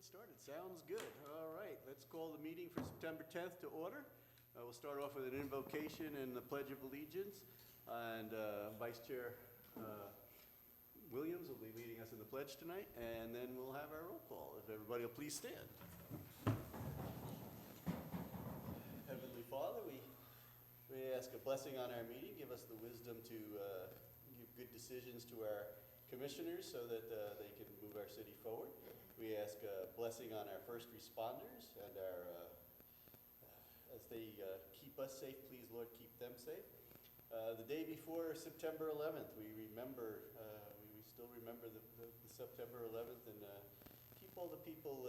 Get started. Sounds good. All right, let's call the meeting for September 10th to order. We'll start off with an invocation and the Pledge of Allegiance. And Vice Chair Williams will be leading us in the pledge tonight, and then we'll have our roll call. If everybody will please stand. Heavenly Father, we ask a blessing on our meeting. Give us the wisdom to give good decisions to our commissioners so that they can move our city forward. We ask a blessing on our first responders and as they keep us safe, please Lord, keep them safe. The day before September 11th, we still remember the September 11th, and keep all the people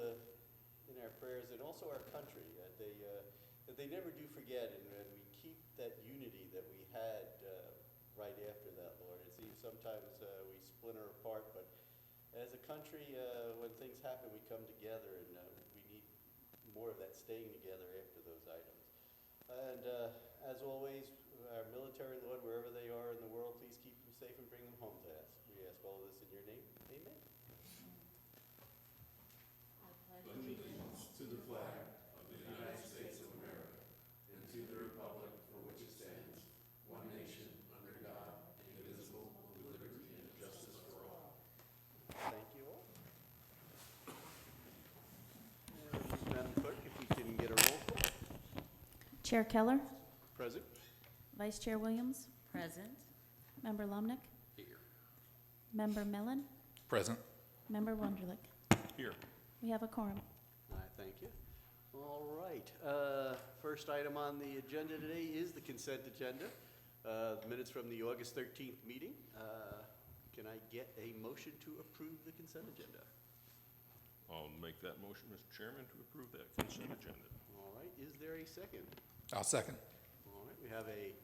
in our prayers, and also our country, that they never do forget, and we keep that unity that we had right after that, Lord. It seems sometimes we splinter apart, but as a country, when things happen, we come together, and we need more of that staying together after those items. And as always, our military, Lord, wherever they are in the world, please keep them safe and bring them home to us. We ask all of this in your name. Amen. Allegiance to the flag of the United States of America and to the republic for which it stands, one nation, under God, indivisible, with liberty and justice for all. Thank you all. And Madam Clerk, if we can get a roll call. Chair Keller, Present. Vice Chair Williams, Present. Member Lomnick, Here. Member Mellon, Present. Member Wunderlich. Here. We have a quorum. Thank you. All right. First item on the agenda today is the consent agenda. Minutes from the August 13th meeting. Can I get a motion to approve the consent agenda? I'll make that motion, Mr. Chairman, to approve that consent agenda. All right. Is there a second? I'll second. All right. We have a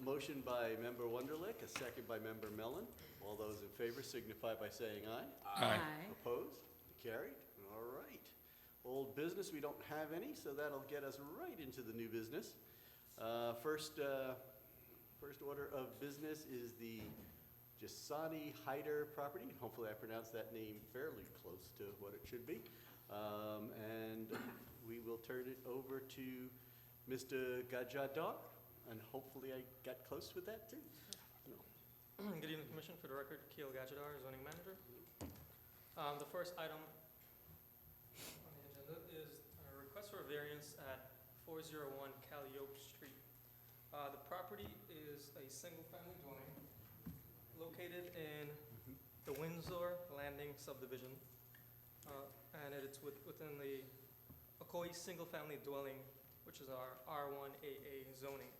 motion by Member Wunderlich, a second by Member Mellon. All those in favor signify by saying aye. Aye. Opposed? Carried. All right. Old business, we don't have any, so that'll get us right into the new business. First order of business is the Jasani Hyder property. Hopefully I pronounced that name fairly close to what it should be. And we will turn it over to Mr. Gajadar, and hopefully I got close with that too. No. Good evening, Commission. For the record, Keel Gajadar, Zoning Manager. The first item on the agenda is a request for a variance at 401 Calliope Street. The property is a single-family dwelling located in the Windsor Landing subdivision, and it's within the Ocoee single-family dwelling, which is our R1AA zoning.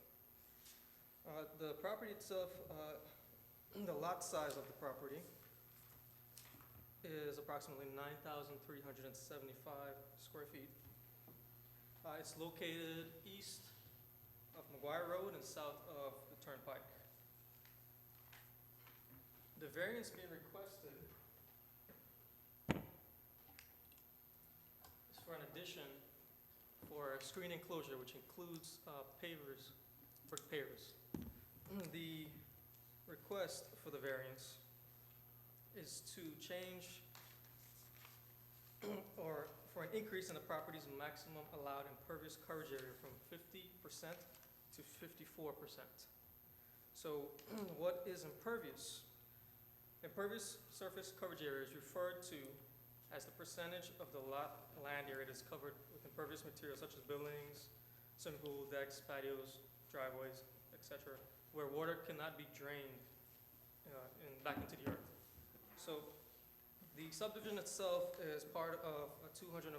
The property itself, the lot size of the property is approximately 9,375 square feet. It's located east of McGuire Road and south of the Turnpike. The variance being requested is for an addition for a screen enclosure, which includes pavers, brick pavers. The request for the variance is to change or for an increase in the property's maximum allowed impervious coverage area from 50% to 54%. So what is impervious? Impervious surface coverage area is referred to as the percentage of the lot land area that is covered with impervious materials such as buildings, swimming pool, decks, patios, driveways, etc., where water cannot be drained back into the earth. So the subdivision itself is part of 214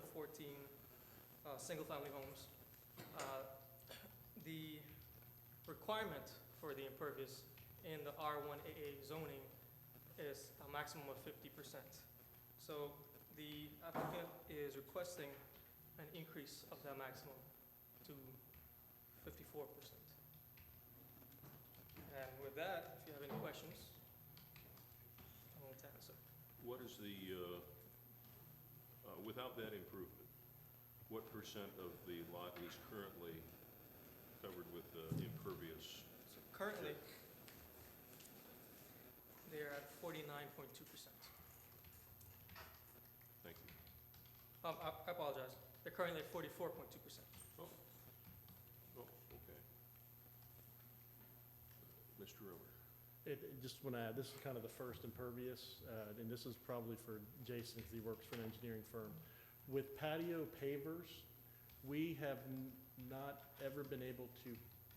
single-family homes. The requirement for the impervious in the R1AA zoning is a maximum of 50%. So the applicant is requesting an increase of that maximum to 54%. And with that, if you have any questions, I'm willing to answer. What is the, without that improvement, what percent of the lot is currently covered with impervious? So currently, they're at 49.2%. Thank you. I apologize. They're currently at 44.2%. Oh, okay. Mr. Romer? Just want to add, this is kind of the first impervious, and this is probably for Jason, because he works for an engineering firm. With patio pavers, we have not ever been able to,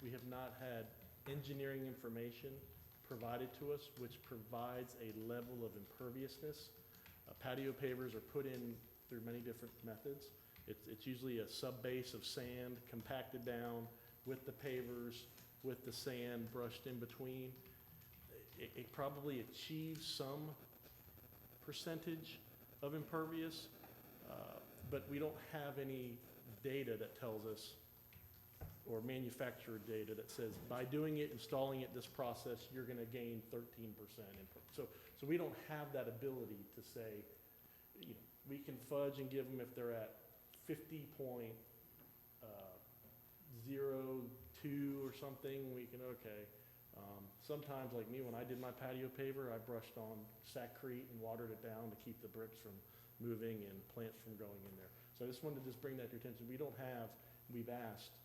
we have not had engineering information provided to us, which provides a level of imperviousness. Patio pavers are put in through many different methods. It's usually a sub-base of sand compacted down with the pavers, with the sand brushed in between. It probably achieves some percentage of impervious, but we don't have any data that tells us, or manufacturer data that says, by doing it, installing it, this process, you're gonna gain 13%. So we don't have that ability to say, you know, we can fudge and give them if they're at 50.02 or something, we can, okay. Sometimes, like me, when I did my patio paver, I brushed on Saccrete and watered it down to keep the bricks from moving and plants from growing in there. So I just wanted to just bring that to your attention. We don't have, we've asked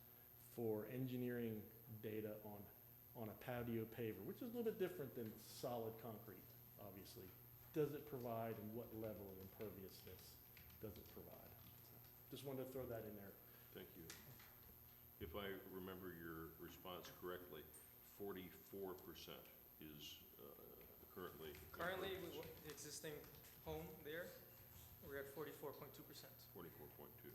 for engineering data on a patio paver, which is a little bit different than solid concrete, obviously. Does it provide, and what level of imperviousness does it provide? So just wanted to throw that in there. Thank you. If I remember your response correctly, 44% is currently. Currently, impervious. the existing home there, we're at 44.2%. 44.2.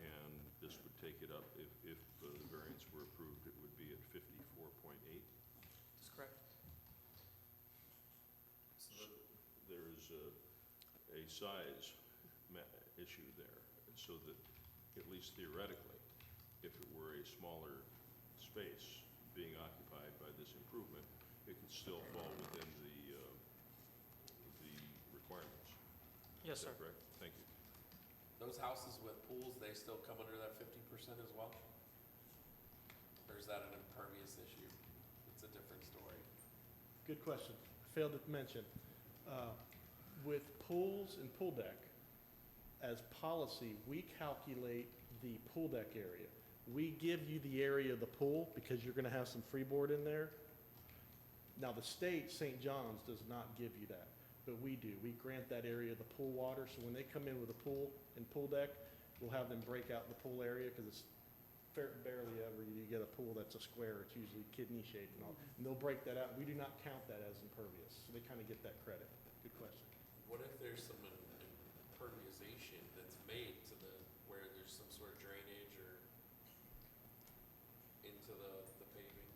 And this would take it up, if the variance were approved, it would be at 54.8. That's correct. There's a size issue there, so that at least theoretically, if it were a smaller space being occupied by this improvement, it could still fall within the requirements. Yes, Is sir. that correct? Thank you. Those houses with pools, they still come under that 50% as well? Or is that an impervious issue? It's a different story. Good question. I failed to mention. With pools and pool deck, as policy, we calculate the pool deck area. We give you the area of the pool because you're gonna have some freeboard in there. Now, the state, St. John's, does not give you that, but we do. We grant that area of the pool water, so when they come in with a pool and pool deck, we'll have them break out the pool area, because it's barely ever you get a pool that's a square. It's usually kidney shaped and all. And they'll break that out. We do not count that as impervious, so they kind of get that credit. Good question. What if there's some impervialization that's made to where there's some sort of drainage or into the paving?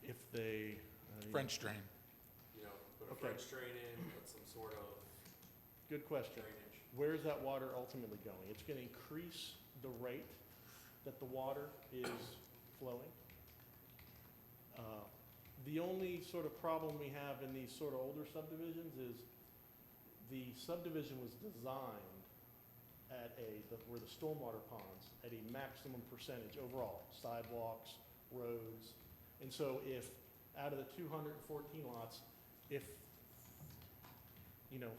If they. French drain. You know, put a Okay. French drain in, put some sort of Good question. drainage. Where is that water ultimately going? It's going to increase the rate that the water is flowing. The only sort of problem we have in these sort of older subdivisions is the subdivision was designed at where the stormwater ponds, at a maximum percentage overall, sidewalks, roads. And so if, out of the 214 lots, if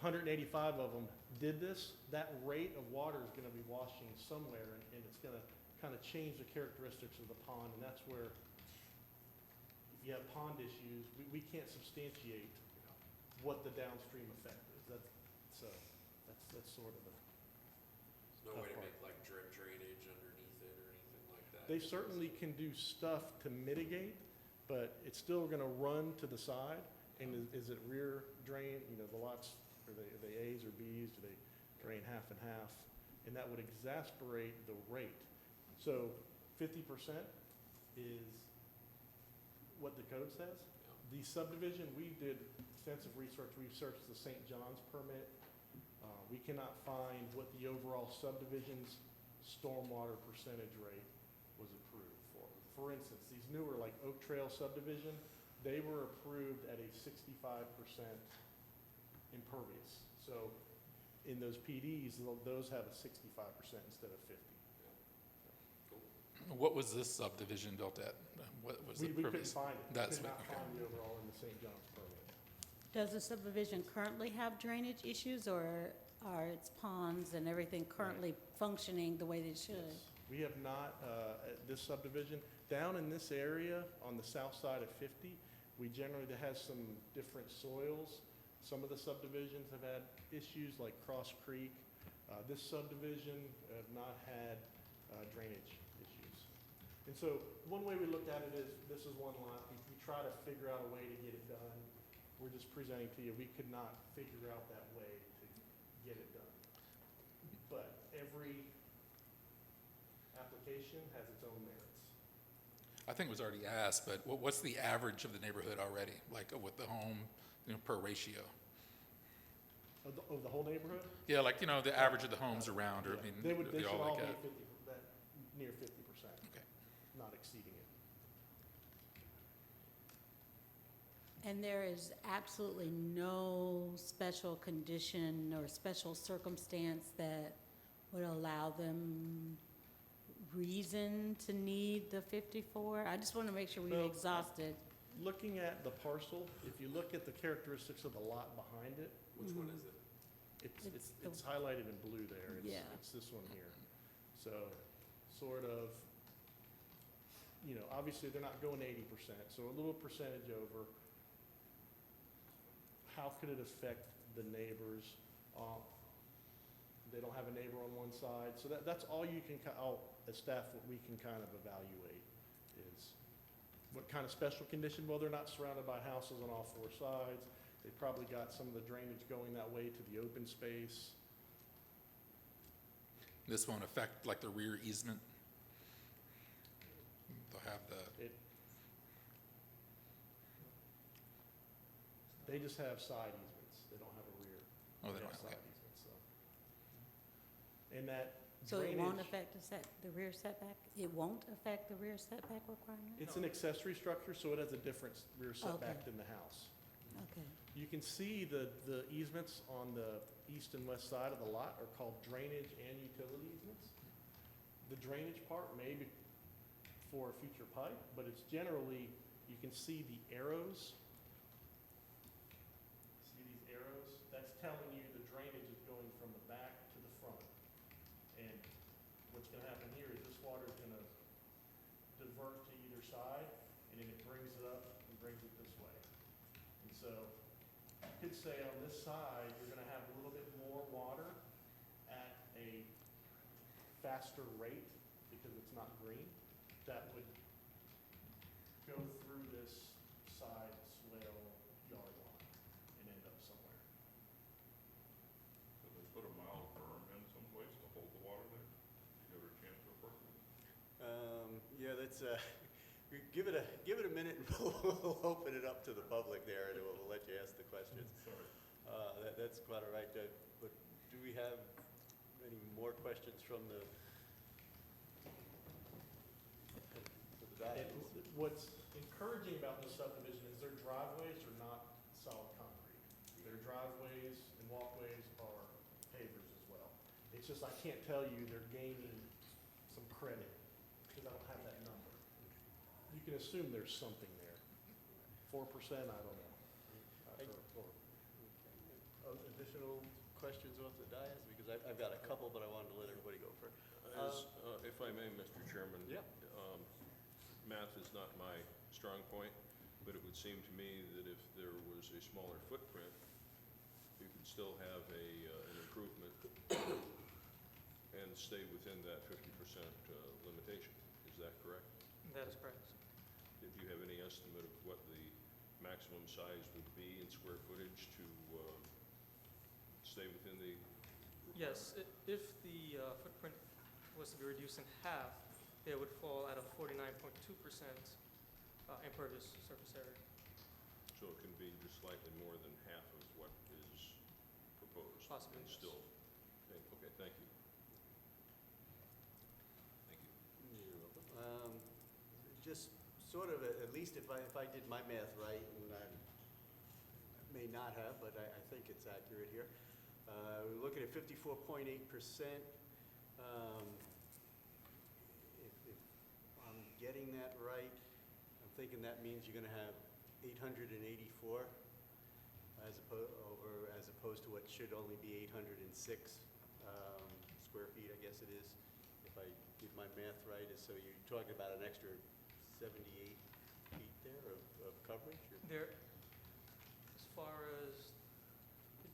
185 of them did this, that rate of water is going to be washing somewhere, and it's going to kind of change the characteristics of the pond, and that's where, if you have pond issues, we can't substantiate what the downstream effect is. That's sort of There's no way to make like drip drainage underneath it or anything like that. they certainly can do stuff to mitigate, but it's still going to run to the side. And is it rear drain, the lots, are they A's or B's, do they drain half and half? And that would exasperate the rate. So 50% is what the code says. The subdivision, we did extensive research. We searched the St. John's permit. We cannot find what the overall subdivision's stormwater percentage rate was approved for. For instance, these newer, like Oak Trail subdivision, they were approved at a 65% impervious. So in those PDs, those have a 65% instead of 50. What was this subdivision built at? What was the We couldn't previous? find it. That's We could what- not find the overall in the St. John's permit. Does the subdivision currently have drainage issues, or are its ponds and everything currently functioning the way they should? Yes. We have not, at this subdivision, down in this area on the south side of 50, we generally, that has some different soils. Some of the subdivisions have had issues like Cross Creek. This subdivision have not had drainage issues. And so one way we looked at it is, this is one lot, we try to figure out a way to get it done. We're just presenting to you, we could not figure out that way to get it done. But every application has its own merits. I think it was already asked, but what's the average of the neighborhood already, like with the home, per ratio? Of the whole neighborhood? Yeah, like, the average of the homes around, or, I Yeah. mean, They should all all like be that. 50, near 50%. Okay. Not exceeding it. And there is absolutely no special condition or special circumstance that would allow them reason to need the 54? I just want to make sure we Well, exhausted. Looking at the parcel, if you look at the characteristics of the lot behind it, Which one is it? It's the- it's highlighted in blue there. Yeah. It's this one here. So sort of, obviously they're not going 80%, so a little percentage over. How could it affect the neighbors? They don't have a neighbor on one side, so that's all you can, as staff, what we can kind of evaluate is what kind of special condition. Well, they're not surrounded by houses on all four sides. They probably got some of the drainage going that way to the open space. This won't affect like the rear easement? They'll have They just have side easements. They don't have a rear. oh, they don't have have, side okay. easements, so. And that So it won't drainage, affect the rear setback? It won't affect the rear setback requirement? it's an accessory structure, so it has a different rear setback Okay. than the house. Okay. You can see the easements on the east and west side of the lot are called drainage and utility easements. The drainage part may be for future pipe, but it's generally, you can see the arrows. See these arrows? That's telling you the drainage is going from the back to the front. And what's gonna happen here is this water is gonna divert to either side, and then it brings it up and brings it this way. And so, you could say on this side, you're gonna have a little bit more water at a faster rate because it's not green. That would go through this side swale yard line and end up somewhere. Could they put a mild berm in someplace to hold the water there? Give it a chance to work? Yeah, that's, give it a minute and we'll open it up to the public there and we'll let you ask the questions. Sorry. That's quite all right, but do we have any more questions from the And what's encouraging about this subdivision is their driveways are not solid concrete. Their driveways and walkways are pavers as well. It's just, I can't tell you they're gaining some credit because I don't have that number. You can assume there's something there. 4%, I don't know. Additional questions off the dais? Because I've got a couple, but I wanted to let everybody go first. If I may, Mr. Chairman. Yep. Math is not my strong point, but it would seem to me that if there was a smaller footprint, you could still have an improvement and stay within that 50% limitation. Is that correct? That is correct. Did you have any estimate of what the maximum size would be in square footage to stay within the requirement? Yes, if the footprint was to be reduced in half, it would fall at a 49.2% impervious surface area. So it can be just slightly more than half of what is proposed? Possibly, And yes. still, okay, thank you. Thank you. You're welcome. Just sort of, at least if I did my math right, and I may not have, but I think it's accurate here. We're looking at 54.8%. If I'm getting that right, I'm thinking that means you're gonna have 884 as opposed to what should only be 806 square feet, I guess it is, if I did my math right, is, so you're talking about an extra 78 feet there of coverage? Or There, as far as, The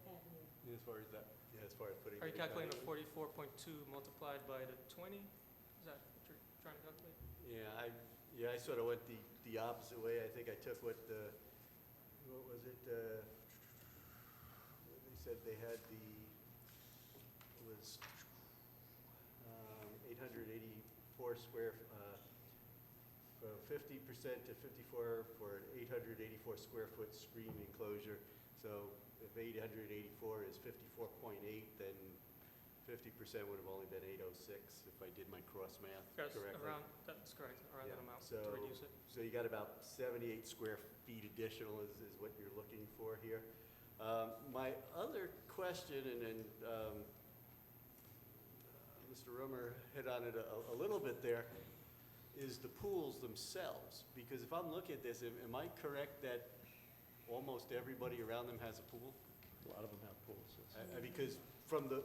patio. as far as that, yeah, as far as putting. are you the calculating the patio in? 44.2 multiplied by the 20? Is that what you're trying to calculate? Yeah, I sort of went the opposite way. I think I took what was it? They said they had it was 884 square, 50% to 54 for an 884 square foot screen enclosure. So if 884 is 54.8, then 50% would have only been 806 if I did my cross math Yes, correctly. that's correct, around Yeah, that amount to so- reduce it. So you got about 78 square feet additional is what you're looking for here. My other question, and Mr. Rummer hit on it a little bit there, is the pools themselves. Because if I'm looking at this, am I correct that almost everybody around them has a pool? A lot of them have pools, yes. Because from the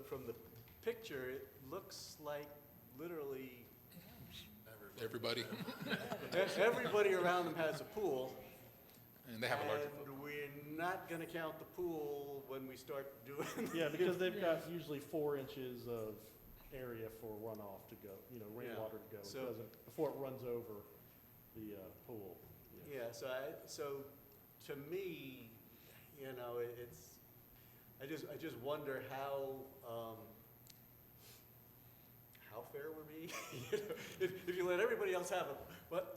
picture, it looks like literally Everybody, everybody around them has a pool. and they have a larger And footprint. we're not gonna count the pool when we start doing. Yeah, because they've got usually 4 inches of area for runoff to go, rainwater to go. It So- doesn't, before it runs over the pool. Yeah, so to me, I just wonder how fair we're being. If you let everybody else have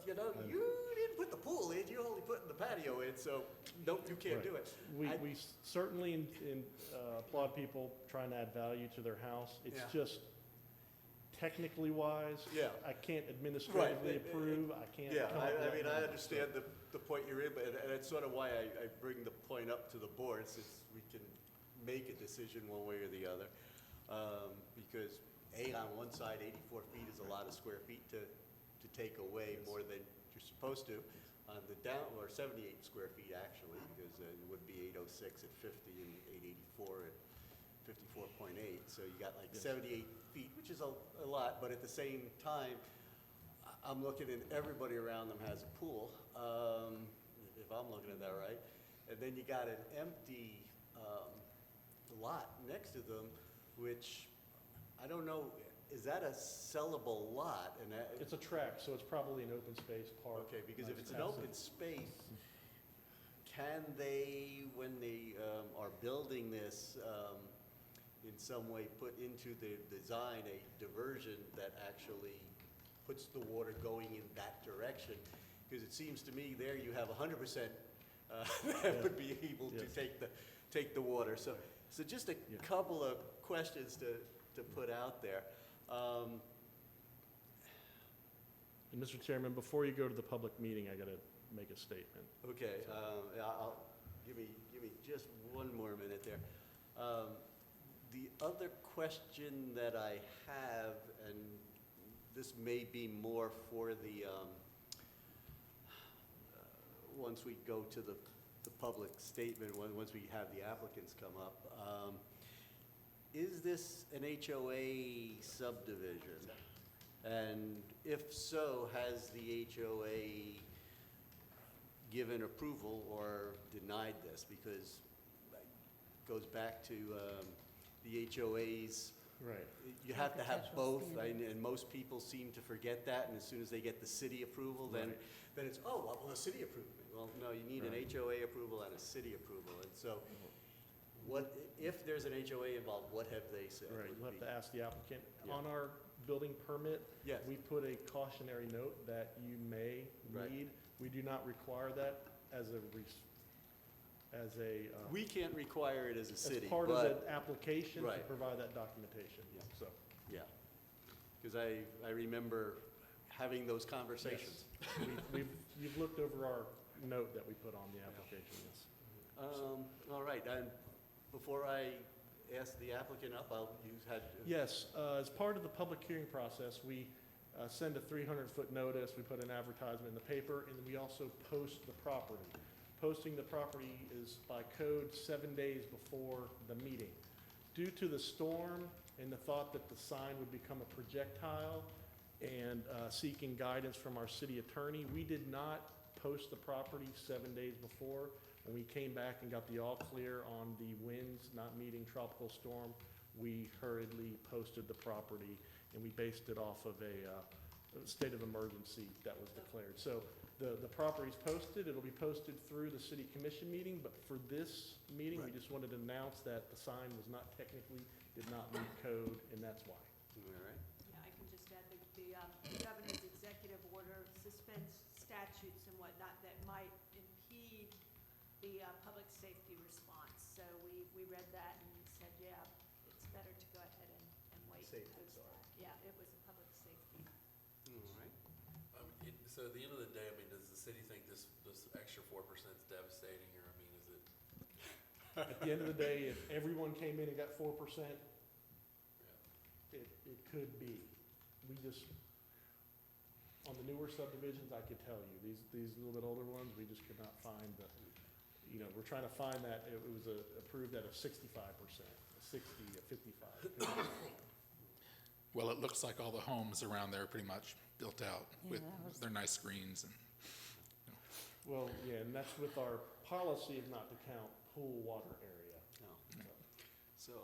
you didn't put the pool in, you only put the patio in, so nope, you can't Right. do it. We certainly applaud people trying to add value to their house. It's Yeah. just technically wise, Yeah. I can't administratively Right. approve, I can't. Yeah, come up with I that mean, I number, understand the point you're in, and it's sort of why I bring the point up to the board, since we can make a decision one way or the other. Because on one side, 84 feet is a lot of square feet to take away more than you're supposed to. On the or 78 square feet actually, because it would be 806 at 50 and 884 at 54.8. So you got like Yes. 78 feet, which is a lot, but at the same time, I'm looking and everybody around them has a pool, if I'm looking at that right. And then you got an empty lot next to them, which, I don't know, is that a sellable lot? And that, It's a tract, so it's probably an open space park. okay, because if Nice it's an passive. open space, can they, when they are building this, in some way put into the design a diversion that actually puts the water going in that direction? Because it seems to me there you have 100% that would be able to Yes. take the water. So just a Yeah. couple of questions to put out there. And Mr. Chairman, before you go to the public meeting, I gotta make a statement. Okay, give me just one more minute there. The other question that I have, and this may be more for the, once we go to the public statement, once we have the applicants come up, is this an HOA subdivision? And if so, has the HOA given approval or denied this? Because it goes back to the HOAs. Right. You have to have Architectural both, standards. and most people seem to forget that, and as soon as they get the city approval, then it's, oh, well, the city approved me. Well, no, you need an Right. HOA approval and a city approval, and so if there's an HOA involved, what have they said? Right, would you'll have be- to ask the applicant. Yeah. On our building permit, Yes. we put a cautionary note that you may Right. need. We do not require that as a, We can't require it as a as city, part of but, the application to Right. provide that documentation, Yeah. so. yeah. Because I remember having those conversations. You've looked over our note that we put on the application, yes. All right, and before I ask the applicant up, Yes, as part of the public hearing process, we send a 300-foot notice, we put an advertisement in the paper, and we also post the property. posting the property is by code 7 days before the meeting. Due to the storm and the thought that the sign would become a projectile and seeking guidance from our city attorney, we did not post the property 7 days before. When we came back and got the all clear on the winds not meeting tropical storm, we hurriedly posted the property, and we based it off of a state of emergency that was declared. So the property's posted, it'll be posted through the city commission meeting, but for this meeting, we Right. just wanted to announce that the sign was not technically, did not meet code, and that's why. All right. Yeah, I can just add the governor's executive order suspends statutes and whatnot that might impede the public safety response. So we read that and said, yeah, it's better to go ahead and wait. Safety, post sorry. that. Yeah, it was a public safety. All right. So at the end of the day, I mean, does the city think this extra 4% is devastating, or, I mean, is it? At the end of the day, if everyone came in and got 4%, it could be. We just, on the newer subdivisions, I could tell you, these little bit older ones, we just could not find the, we're trying to find that, it was approved at a 65%, a 60, a 55. Well, it looks like all the homes around there are pretty much built out Yeah, with that was- their nice screens and, Well, yeah, and that's with our policy of not to count pool water area. No. So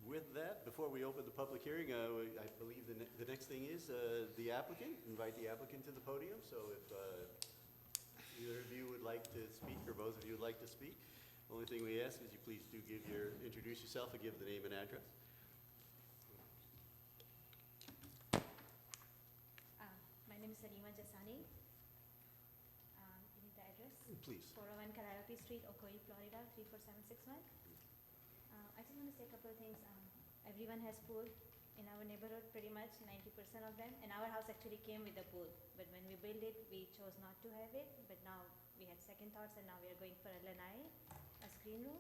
with that, before we open the public hearing, I believe the next thing is the applicant. Invite the applicant to the podium. So if either of you would like to speak, or both of you would like to speak, the only thing we ask is you please do introduce yourself and give the name and address. My name is Salima Jasani. You need the address? Please. 401 Calliope Street, Ocoee, Florida, 34761. I just want to say a couple of things. Everyone has pool in our neighborhood, pretty much 90% of them. And our house actually came with a pool. But when we built it, we chose not to have it. But now we had second thoughts, and now we are going for a lanai, a screen room.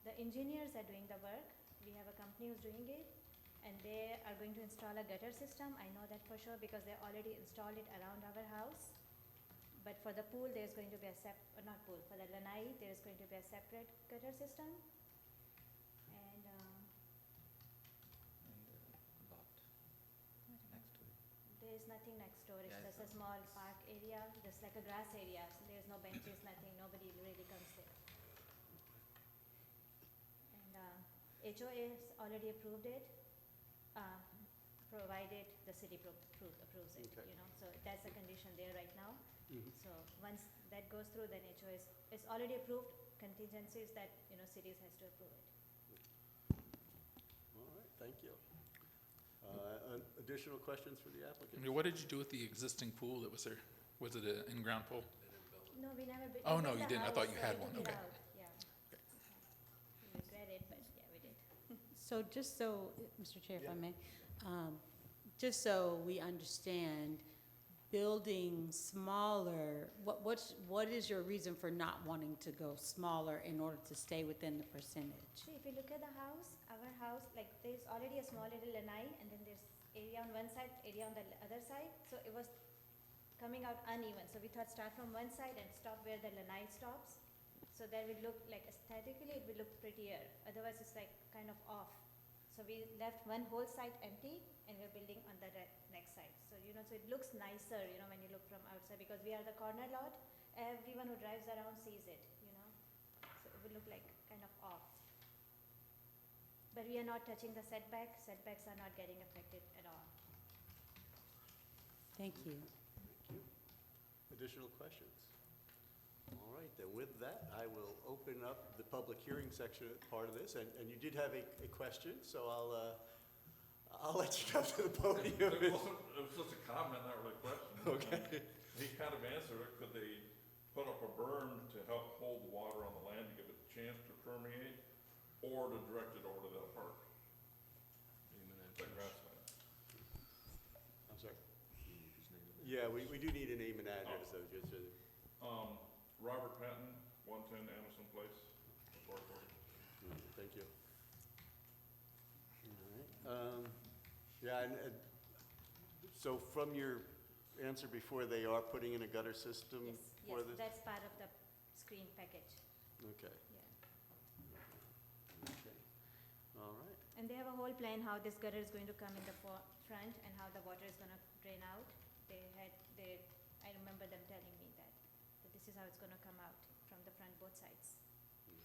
The engineers are doing the work. We have a company who's doing it. And they are going to install a gutter system. I know that for sure because they already installed it around our house. But for the pool, there's going to be not pool, for the lanai, there's going to be a separate gutter system. And, there's nothing next door. It's just a small park area, just like a grass area. So there's no benches, nothing. Nobody really comes there. And HOA has already approved it. Provided the city approves it, Okay. So that's the condition there right now. Mhm. So once that goes through, then HOA is already approved. Contingencies that, cities has to approve it. All right, thank you. Additional questions for the I applicant? mean, what did you do with the existing pool that was there? Was it an in-ground pool? No, we never. Oh, we no, built you the didn't. I thought house, you so had we one. took it Okay. out, yeah. We regret it, but yeah, we did. So just so, Mr. Chair, if I Yeah. may, just so we understand, building smaller, what is your reason for not wanting to go smaller in order to stay within the percentage? See, if you look at the house, our house, like there's already a small little lanai, and then there's area on one side, area on the other side. So it was coming out uneven. So we thought start from one side and stop where the lanai stops. So that would look like aesthetically, it would look prettier. Otherwise, it's like kind of off. So we left one whole side empty, and we're building on the next side. So, so it looks nicer, when you look from outside, because we are the corner lot. Everyone who drives around sees it, So it would look like kind of off. But we are not touching the setback. Setbacks are not getting affected at all. Thank you. Thank you. Additional questions? All right, then with that, I will open up the public hearing section part of this, and you did have a question, so I'll let you come to the podium. It was just a comment, not really a question. Okay. He kind of answered it. Could they put up a berm to help hold the water on the land to give it a chance to permeate, or to direct it over to that park? That grassland. I'm sorry? Yeah, we do need a name and address, though, just so. Robert Patton, 110 Anderson Place, North. Thank you. All right. Yeah, and so from your answer before, they are putting in a gutter system Yes, for yes, this? that's part of the screen package, Okay, yeah. okay, all right. And they have a whole plan how this gutter is going to come in the front and how the water is gonna drain out. I remember them telling me that this is how it's gonna come out from the front, both sides.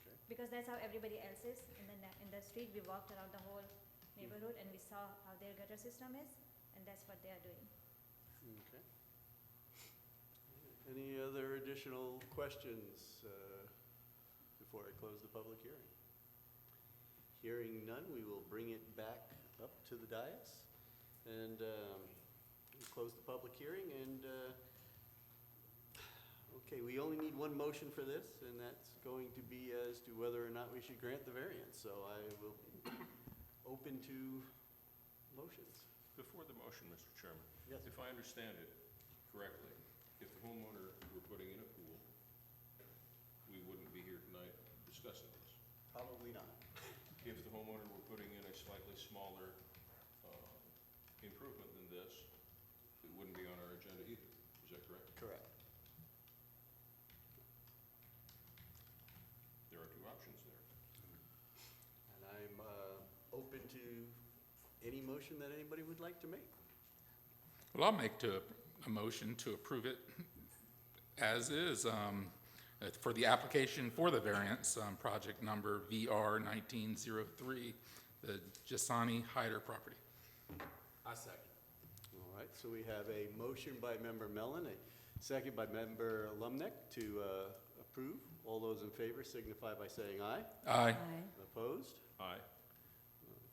Okay. Because that's how everybody else is in the street. We walked around the whole neighborhood and we saw how their gutter system is, and that's what they are doing. Okay. Any other additional questions before I close the public hearing? Hearing none, we will bring it back up to the dais and close the public hearing. And okay, we only need one motion for this, and that's going to be as to whether or not we should grant the variance. So I will open to motions. Before the motion, Mr. Chairman, Yes. if I understand it correctly, if the homeowner were putting in a pool, we wouldn't be here tonight discussing this. Probably not. If the homeowner were putting in a slightly smaller improvement than this, it wouldn't be on our agenda either. Is that correct? Correct. There are two options there. And I'm open to any motion that anybody would like to make. Well, I'll make a motion to approve it as is, for the application for the variance, project number VR 1903, the Jasani Hyder property. I second. All right, so we have a motion by Member Mellon, a second by Member Lumnick to approve. All those in favor signify by saying aye. Aye. Opposed? Aye.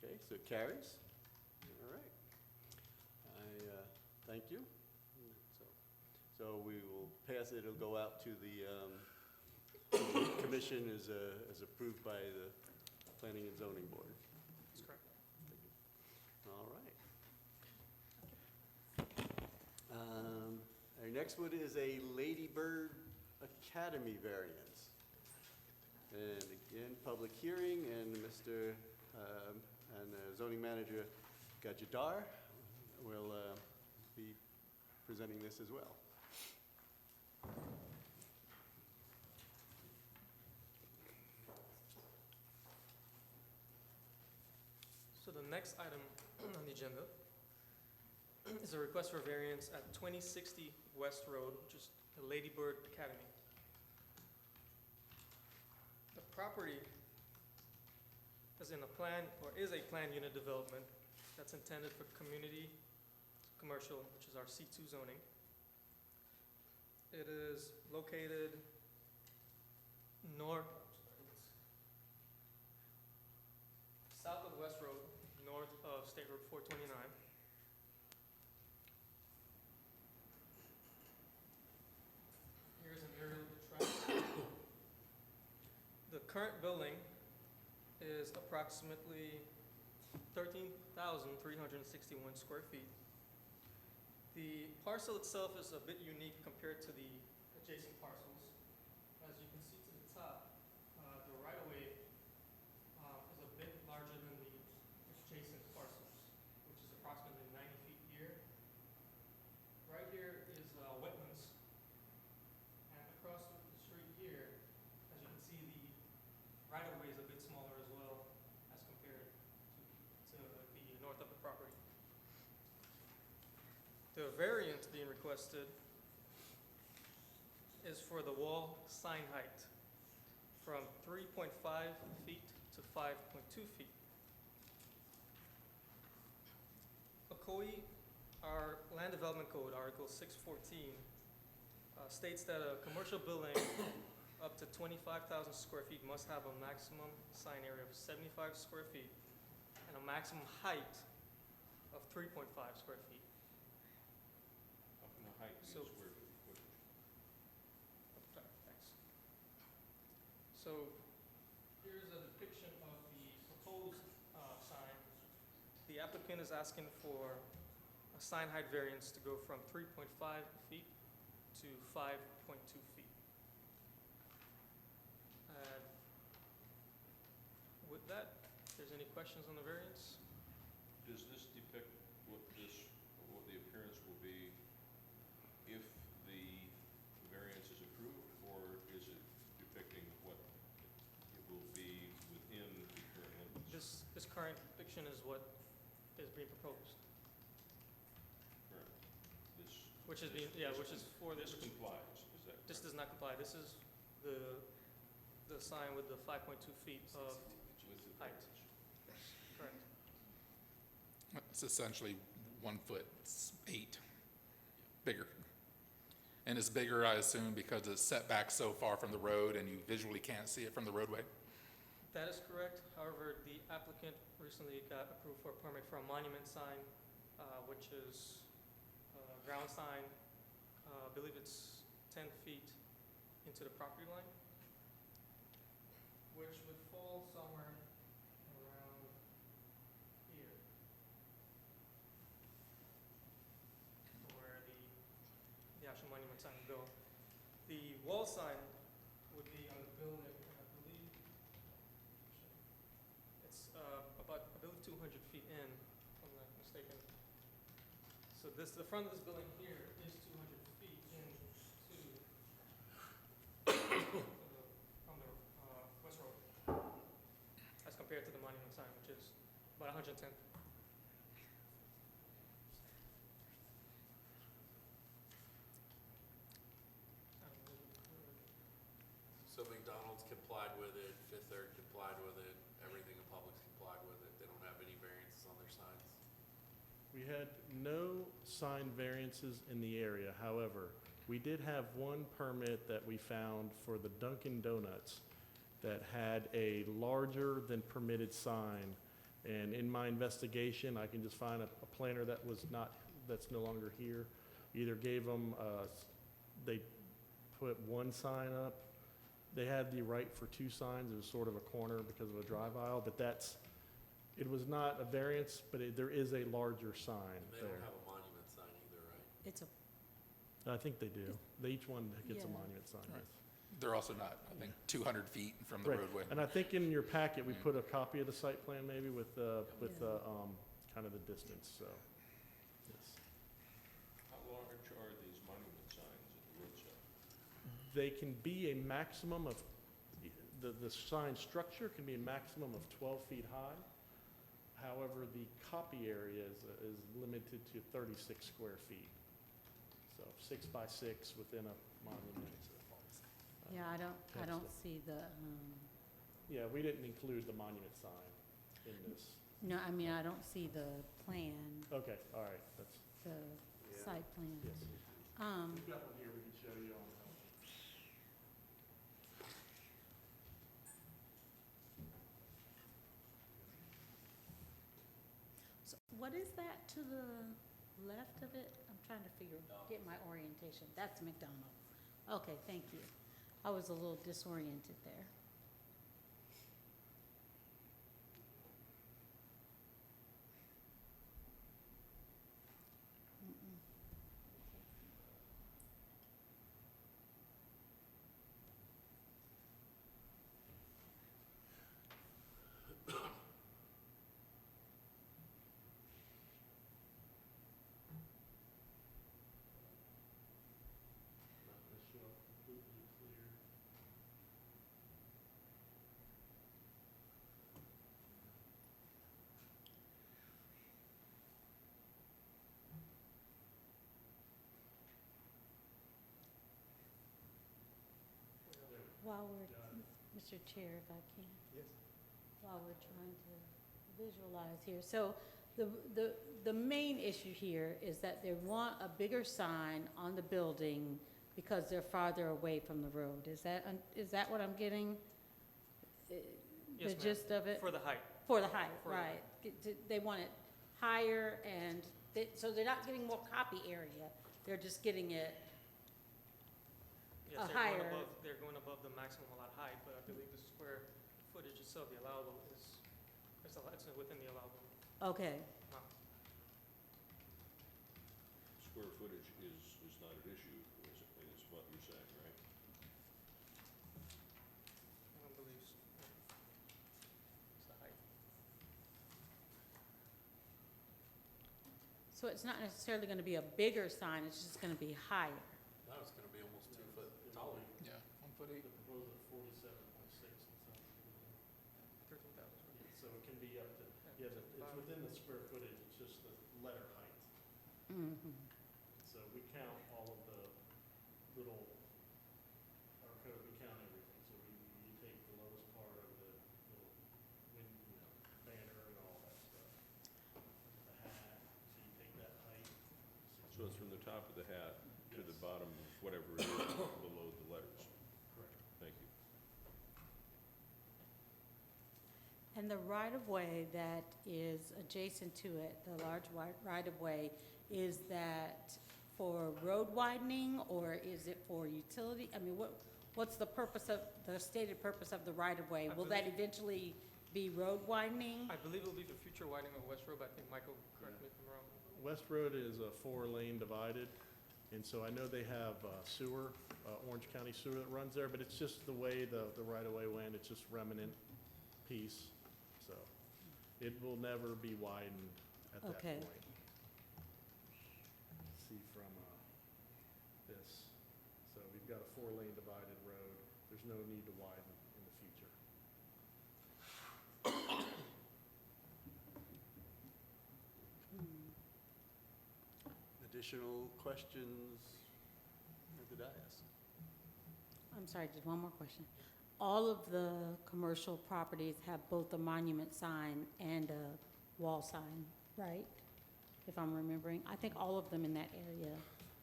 Okay, so it carries. All right. I thank you. So we will pass it, it'll go out to the commission as approved by the Planning and Zoning Board. That's correct. All right. Our next one is a Lady Bird Academy variance. And again, public hearing, and Mr. And Zoning Manager Gajadar will be presenting this as well. So the next item on the agenda is a request for variance at 2060 West Road, which is the Lady Bird Academy. The property is in a plan, or is a planned unit development that's intended for community commercial, which is our C2 zoning. It is located south of West Road, north of State Road 429. Here's an aerial of the track. The current building is approximately 13,361 square feet. The parcel itself is a bit unique compared to the adjacent parcels. As you can see to the top, the right-of-way is a bit larger than the adjacent parcels, which is approximately 90 feet here. Right here is wetlands, and across the street here, as you can see, the right-of-way is a bit smaller as well as compared to the north of the property. The variance being requested is for the wall sign height from 3.5 feet to 5.2 feet. Ocoee, our land development code, Article 614, states that a commercial building up to 25,000 square feet must have a maximum sign area of 75 square feet and a maximum height of 3.5 square feet. How can the height be So- square feet footage? Sorry, thanks. So here's a depiction of the proposed sign. The applicant is asking for a sign height variance to go from 3.5 feet to 5.2 feet. And with that, if there's any questions on the variance? Does this depict what the appearance will be if the variance is approved, or is it this current depiction is what is being proposed, Correct. This, which is being, yeah, which is for this this. complies, is that This correct? does not comply. This is the sign with the 5.2 feet of With the height. variance. Correct. It's essentially 1'8" bigger. And it's bigger, I assume, because it's set back so far from the road and you visually can't see it from the roadway? That is correct. However, the applicant recently got approved for a permit for a monument sign, which is a ground sign. I believe it's 10 feet into the property line, which would fall somewhere around here, where the actual monument sign would go. The wall sign would be on the building, and I believe it's about, I believe, 200 feet in, if I'm not mistaken. So this, the front of this building here is 200 feet into from the west road, as compared to the monument sign, which is about 110. So McDonald's complied with it, Fifth Third complied with it, everything in Publix complied with it, they don't have any variances on their signs? We had no sign variances in the area. However, we did have one permit that we found for the Dunkin' Donuts that had a larger than permitted sign. And in my investigation, I can just find a planner that was not, that's no longer here. Either gave them, they put one sign up. They had the right for two signs. It was sort of a corner because of a drive aisle, but that's, it was not a variance, but there is a larger sign And they there. don't have a monument sign either, right? It's a, I think they do. They, each one gets a Yeah. monument sign, Right. yes. They're also not, I think, 200 feet from the Right. roadway. And I think in your packet, we Mm. put a copy of the site plan maybe with Yeah. kind of the distance, so, yes. How large are these monument signs at the roadside? They can be a maximum of, the sign structure can be a maximum of 12 feet high. However, the copy area is limited to 36 square feet. So 6 by 6 within a monument. yeah, I don't Excellent. see the, Yeah, we didn't include the monument sign in this. no, I mean, I don't see the plan, Okay, all right, that's, the site plan. yes. Um, We've got one here we can show you on. so what is that to the left of it? I'm trying to get my orientation. That's McDonald's. Okay, thank you. I was a little disoriented there. Mm-mm. Not gonna show up completely clear. While we're, Mr. Chair, if I can. Yes. While we're trying to visualize here. So the main issue here is that they want a bigger sign on the building because they're farther away from the road. Is that what I'm getting? Yes, The ma'am. gist of it? For the height. For the height, For the right. They want it higher and, so they're not getting more copy area. They're just getting it, Yes, A higher- they're going above the maximum allowed height, but I believe the square footage itself, the allowable is, it's within the allowable. okay. amount. Square footage is not an issue, is what you're saying, right? I don't believe so. It's the height. So it's not necessarily going to be a bigger sign, it's just going to be higher. No, it's gonna be almost 2 foot taller. Yeah, 1'8". The proposal is 47.6 and something. 13,000. Yes. So it can be up to, yeah, it's within the square footage, it's just the letter height. Mhm. So we count all of the little, our code, we count everything. So you take the lowest part of the little banner and all that stuff. The hat, so you take that height. So it's from the top of the hat to the bottom, whatever it is, below the letters. Correct. Thank you. And the right-of-way that is adjacent to it, the large right-of-way, is that for road widening, or is it for utility? I mean, what's the purpose of, the stated purpose of the right-of-way? I Will that believe- eventually be road widening? I believe it will be for future widening of West Road, but I think Michael, correct me if I'm wrong. West Road is a 4-lane divided, and so I know they have sewer, Orange County sewer that runs there, but it's just the way the right-of-way went, it's just remnant piece, so it will never be widened at that Okay. point. See from this, so we've got a 4-lane divided road, there's no need to widen in the future. Additional questions at the dais? I'm sorry, just one more question. All of the commercial properties have both a monument sign and a wall sign, right? If I'm remembering, I think all of them in that area.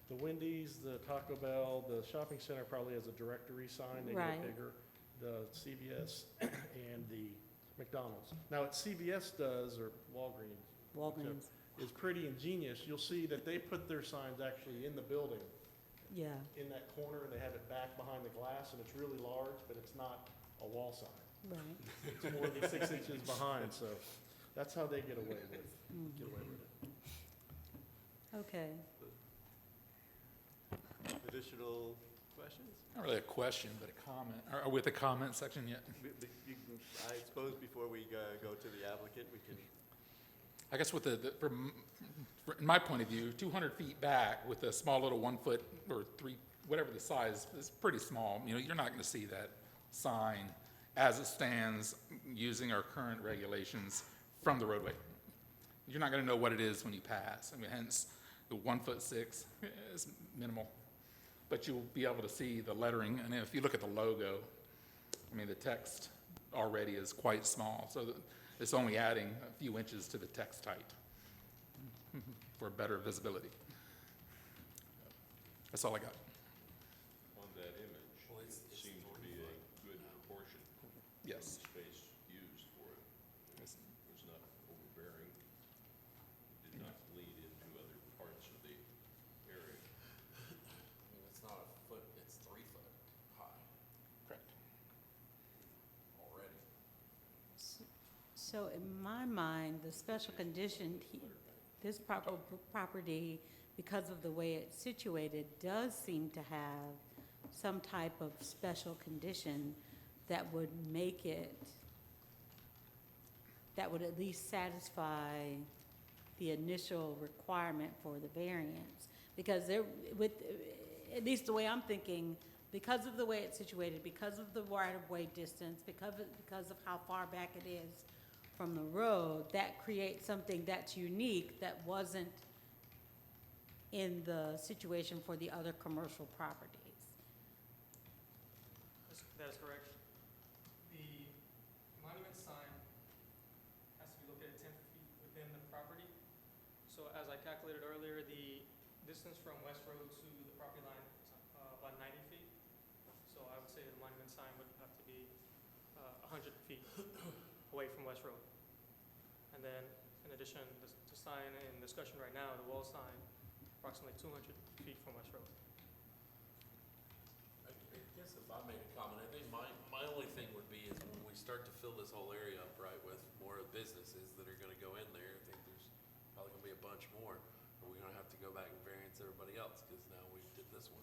The Wendy's, the Taco Bell, the shopping center probably has a directory sign, they Right. get bigger. The CVS and the McDonald's. Now, what CVS does, or Walgreens, Walgreens, is pretty ingenious. You'll see that they put their signs actually in the building, yeah, in that corner, and they have it back behind the glass, and it's really large, but it's not a wall sign. right. It's more than 6 inches behind, so that's how they get away with it. Okay. Additional questions? Not really a question, but a comment. Are we at the comment section yet? I suppose before we go to the applicant, we can, I guess with from my point of view, 200 feet back with a small little 1 foot or 3, whatever the size, is pretty small. You know, you're not going to see that sign as it stands using our current regulations from the roadway. You're not going to know what it is when you pass. I mean, hence the 1'6" is minimal. But you'll be able to see the lettering, and if you look at the logo, I mean, the text already is quite small, so it's only adding a few inches to the text height for better visibility. That's all I got. On that image, it seemed to be a good proportion of Yes. the space used for it. It was not overbearing, did not bleed into other parts of the area. It's not a foot, it's 3 foot high Correct. already. So in my mind, the special condition, this property, because of the way it's situated, does seem to have some type of special condition that would make it, that would at least satisfy the initial requirement for the variance. Because there, with, at least the way I'm thinking, because of the way it's situated, because of the right-of-way distance, because of how far back it is from the road, that creates something that's unique that wasn't in the situation for the other commercial properties. That is correct. The monument sign has to be located 10 feet within the property. So as I calculated earlier, the distance from West Road to the property line is about 90 feet. So I would say the monument sign would have to be 100 feet away from West Road. And then, in addition, the sign in discussion right now, the wall sign, approximately 200 feet from West Road. I guess if I made a comment, I think my only thing would be is when we start to fill this whole area up, right, with more businesses that are gonna go in there, I think there's probably gonna be a bunch more. Are we gonna have to go back and variance everybody else, cause now we did this one?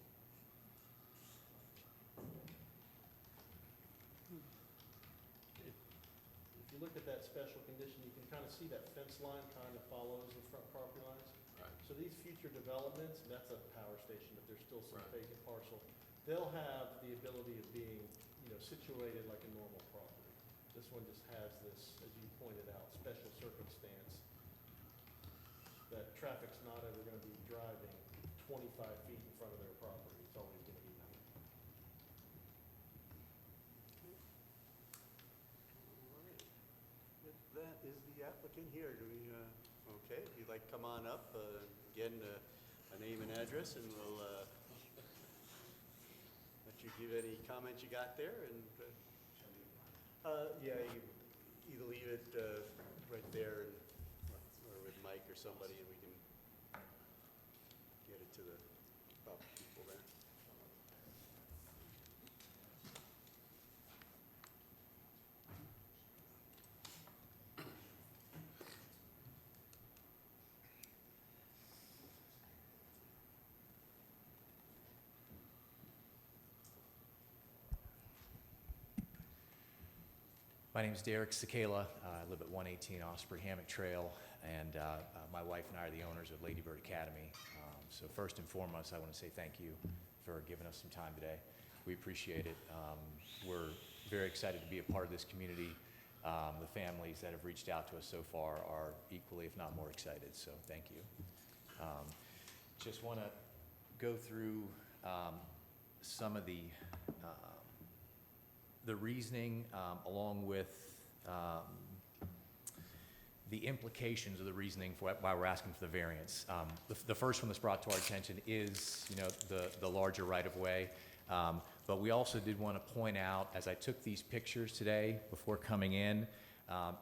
If you look at that special condition, you can kind of see that fence line kind of follows the front property lines. Right. So these future developments, that's a power station, but there's still some Right. vacant parcel. They'll have the ability of being, situated like a normal property. This one just has this, as you pointed out, special circumstance that traffic's not ever gonna be driving 25 feet in front of their property. It's always gonna be 90. If that is the applicant here, do we, okay, if you'd like to come on up, again, a name and address, and we'll let you give any comments you got there, and, yeah, you either leave it right there, and, or with Mike or somebody, and we can get it to the proper people there. My name is Derek Sakala. I live at 118 Osprey Hammock Trail, and my wife and I are the owners of Lady Bird Academy. So first and foremost, I want to say thank you for giving us some time today. We appreciate it. We're very excited to be a part of this community. The families that have reached out to us so far are equally, if not more, excited, so thank you. Just want to go through some of the reasoning along with the implications of the reasoning for why we're asking for the variance. The first one that's brought to our attention is, the larger right-of-way. But we also did want to point out, as I took these pictures today before coming in,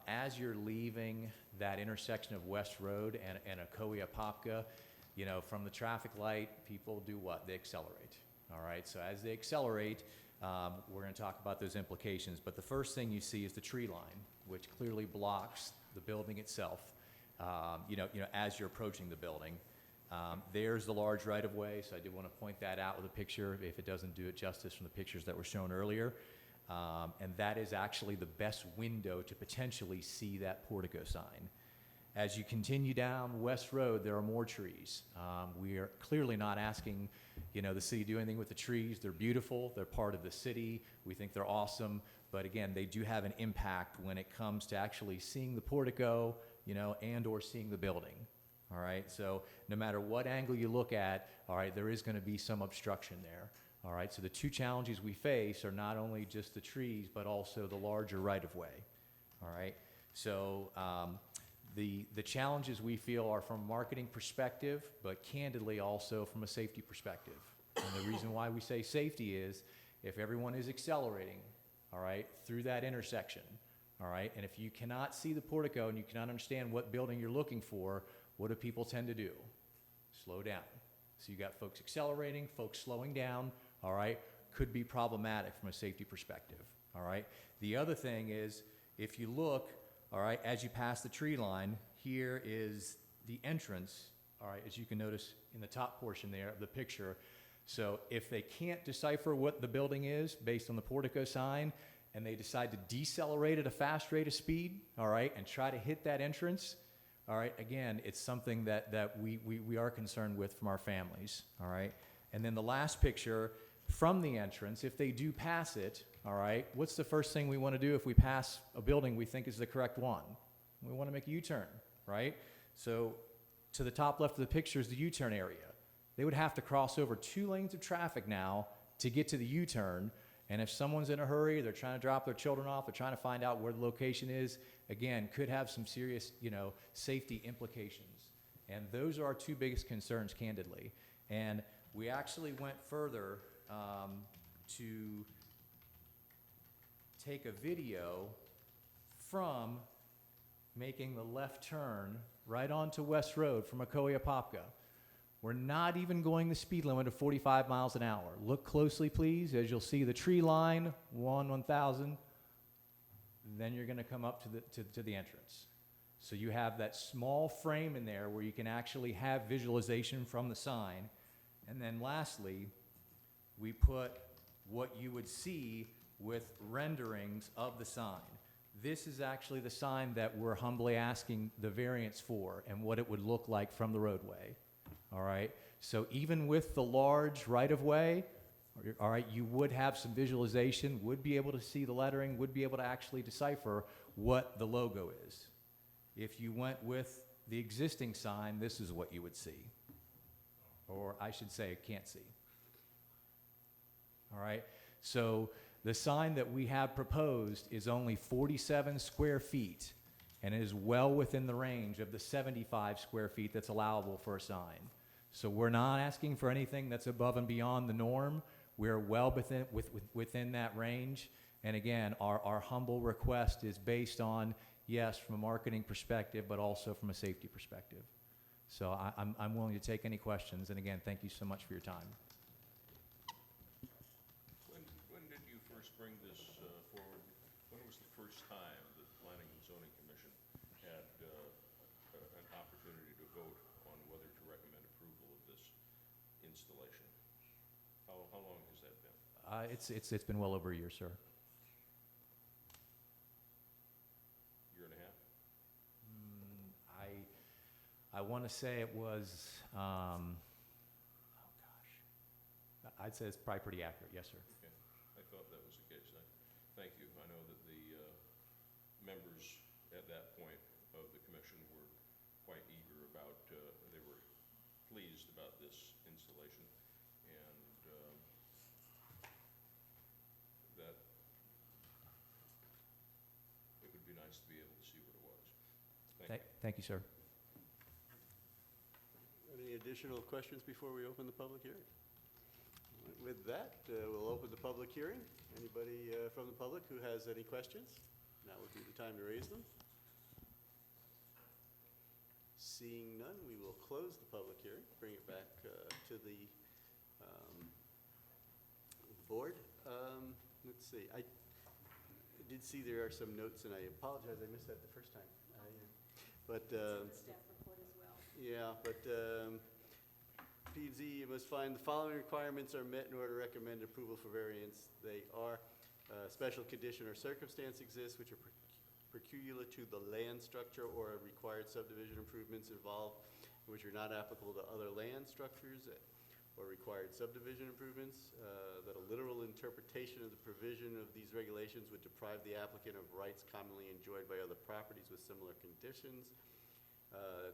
as you're leaving that intersection of West Road and Ocoee, Apopka, from the traffic light, people do what? They accelerate. All right, so as they accelerate, we're going to talk about those implications, but the first thing you see is the tree line, which clearly blocks the building itself, as you're approaching the building. There's the large right-of-way, so I did want to point that out with a picture, if it doesn't do it justice from the pictures that were shown earlier. And that is actually the best window to potentially see that portico sign. As you continue down West Road, there are more trees. We are clearly not asking, the city to do anything with the trees. They're beautiful. They're part of the city. We think they're awesome. But again, they do have an impact when it comes to actually seeing the portico, and or seeing the building. All right. So no matter what angle you look at, all right, there is going to be some obstruction there. All right. So the two challenges we face are not only just the trees, but also the larger right-of-way. All right. So the challenges we feel are from a marketing perspective, but candidly also from a safety perspective. And the reason why we say safety is if everyone is accelerating, all right, through that intersection, all right, and if you cannot see the portico and you cannot understand what building you're looking for, what do people tend to do? Slow down. So you got folks accelerating, folks slowing down, all right, could be problematic from a safety perspective, all right. The other thing is, if you look, all right, as you pass the tree line, here is the entrance, all right, as you can notice in the top portion there of the picture. So if they can't decipher what the building is based on the portico sign, and they decide to decelerate at a fast rate of speed, all right, and try to hit that entrance, all right, again, it's something that we are concerned with from our families, all right. And then the last picture from the entrance, if they do pass it, all right, what's the first thing we want to do if we pass a building we think is the correct one? We want to make a U-turn, right? So to the top left of the picture is the U-turn area. They would have to cross over 2 lanes of traffic now to get to the U-turn. And if someone's in a hurry, they're trying to drop their children off, they're trying to find out where the location is, again, could have some serious, safety implications. And those are our 2 biggest concerns, candidly. And we actually went further to take a video from making the left turn right onto West Road from Ocoee, Apopka. We're not even going the speed limit of 45 miles an hour. Look closely, please, as you'll see the tree line, 1,000. Then you're going to come up to the entrance. So you have that small frame in there where you can actually have visualization from the sign. And then lastly, we put what you would see with renderings of the sign. This is actually the sign that we're humbly asking the variance for and what it would look like from the roadway. All right, so even with the large right-of-way, All right, you would have some visualization, would be able to see the lettering, would be able to actually decipher what the logo is. If you went with the existing sign, this is what you would see. Or I should say, can't see. All right, so the sign that we have proposed is only 47 square feet and is well within the range of the 75 square feet that's allowable for a sign. So we're not asking for anything that's above and beyond the norm. We're well within that range. And again, our humble request is based on, yes, from a marketing perspective, but also from a safety perspective. So I'm willing to take any questions. And again, thank you so much for your time. When did you first bring this forward? When was the first time the Planning and Zoning Commission had an opportunity to vote on whether to recommend approval of this installation? How long has that been? It's been well over a year, sir. Year and a half? I want to say it was, oh gosh, I'd say it's probably pretty accurate, yes, sir. Okay, I thought that was the case. Thank you. I know that the members at that point of the commission were quite eager about, they were pleased about this installation, and that it would be nice to be able to see what it was. Thank you, sir. Any additional questions before we open the public hearing? With that, we'll open the public hearing. Anybody from the public who has any questions? Now would be the time to raise them. Seeing none, we will close the public hearing, bring it back to the board. Let's see, I did see there are some notes, and I apologize, I missed that the first time. But It's in the staff report as well. yeah, but P&Z must find the following requirements are met in order to recommend approval for variance. They are special condition or circumstance exists which are peculiar to the land structure or required subdivision improvements involved which are not applicable to other land structures or required subdivision improvements. That a literal interpretation of the provision of these regulations would deprive the applicant of rights commonly enjoyed by other properties with similar conditions.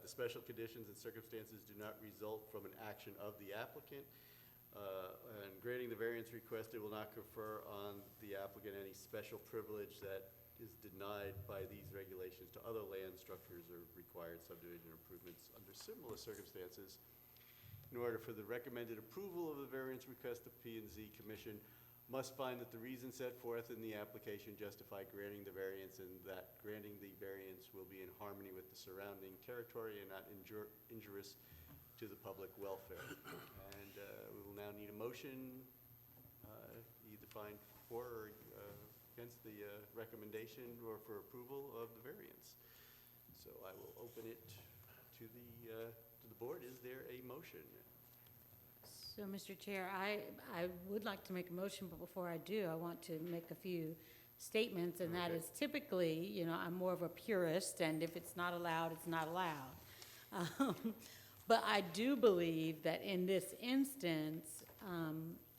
The special conditions and circumstances do not result from an action of the applicant. And granting the variance requested will not confer on the applicant any special privilege that is denied by these regulations to other land structures or required subdivision improvements under similar circumstances. In order for the recommended approval of the variance request, the P&Z Commission must find that the reasons set forth in the application justify granting the variance and that granting the variance will be in harmony with the surrounding territory and not injurious to the public welfare. And we will now need a motion, either find for or against the recommendation or for approval of the variance. So I will open it to the board. Is there a motion? So, Mr. Chair, I would like to make a motion, but before I do, I want to make a few statements, and that Okay. is typically, I'm more of a purist, and if it's not allowed, it's not allowed. But I do believe that in this instance,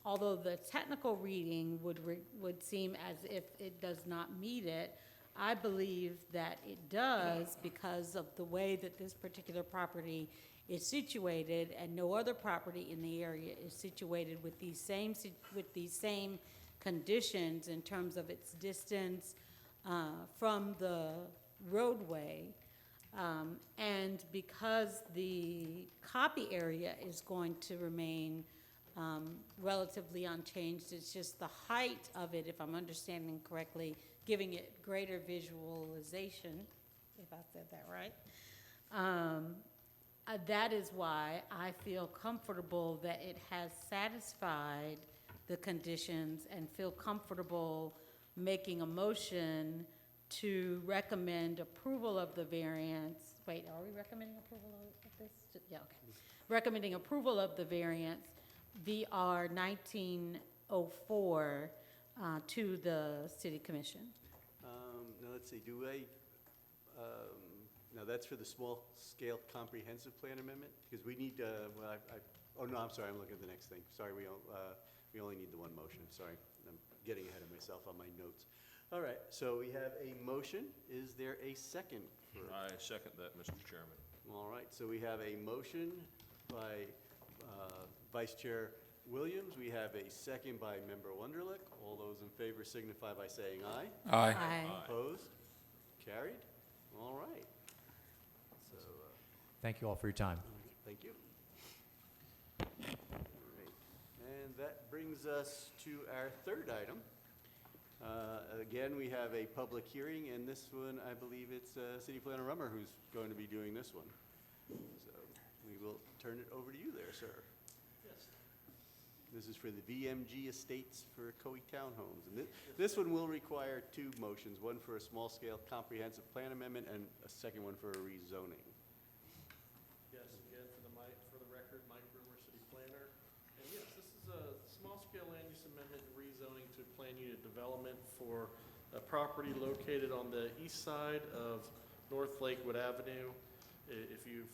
although the technical reading would seem as if it does not meet it, I believe that it does because of the way that this particular property is situated, and no other property in the area is situated with these same conditions in terms of its distance from the roadway. And because the copy area is going to remain relatively unchanged, it's just the height of it, if I'm understanding correctly, giving it greater visualization, if I said that right. That is why I feel comfortable that it has satisfied the conditions and feel comfortable making a motion to recommend approval of the variance. Wait, are we recommending approval of this? Yeah, okay. Recommending approval of the variance, VR 1904, to the City Commission. Now, let's see, now that's for the small-scale comprehensive plan amendment? Because we need, oh, no, I'm sorry, I'm looking at the next thing. Sorry, We only need the one motion, sorry. I'm getting ahead of myself on my notes. All right, so we have a motion. Is there a second? I second that, Mr. Chairman. All right, so we have a motion by Vice Chair Williams. We have a second by Member Wunderlich. All those in favor signify by saying aye. Aye. Opposed? Carried? All right. So, Thank you all for your time. thank you. All right. And that brings us to our third item. Again, we have a public hearing, and this one, I believe it's City Planner Rummer who's going to be doing this one. So we will turn it over to you there, sir. Yes. This is for the VMG Estates for Ocoee Townhomes. And this one will require two motions, one for a small-scale comprehensive plan amendment and a second one for a rezoning. Yes, again, for the record, Mike Rumor, City Planner. And yes, this is a small-scale land use amendment and rezoning to plan unit development for a property located on the east side of North Lakewood Avenue. If you've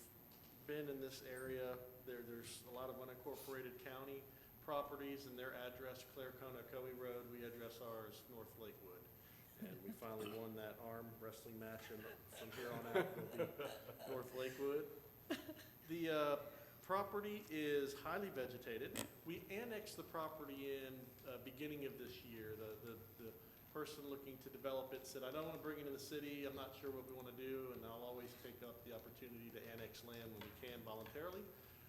been in this area, there's a lot of unincorporated county properties, and their address, Claricona, Ocoee Road. We address ours, North Lakewood. And we finally won that arm wrestling match, and from here on out, it'll be North Lakewood. The property is highly vegetated. We annexed the property in beginning of this year. The person looking to develop it said, I don't want to bring it in the city. I'm not sure what we want to do, and I'll always take up the opportunity to annex land when we can voluntarily.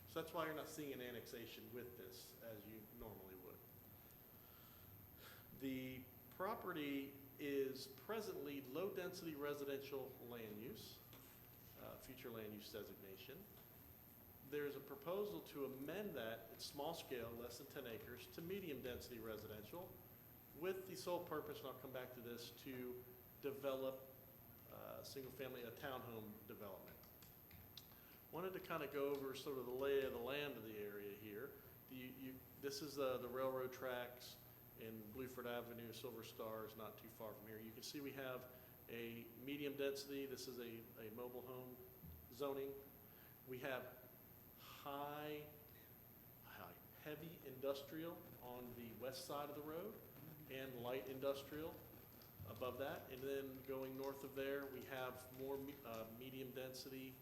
So that's why you're not seeing an annexation with this as you normally would. The property is presently low-density residential land use, future land use designation. There's a proposal to amend that at small scale, less than 10 acres, to medium-density residential with the sole purpose, and I'll come back to this, to develop single-family, a townhome development. Wanted to kind of go over sort of the lay of the land of the area here. This is the railroad tracks in Blueford Avenue. Silver Star is not too far from here. You can see we have a medium density. This is a mobile home zoning. We have heavy industrial on the west side of the road and light industrial above that. And then going north of there, we have more medium density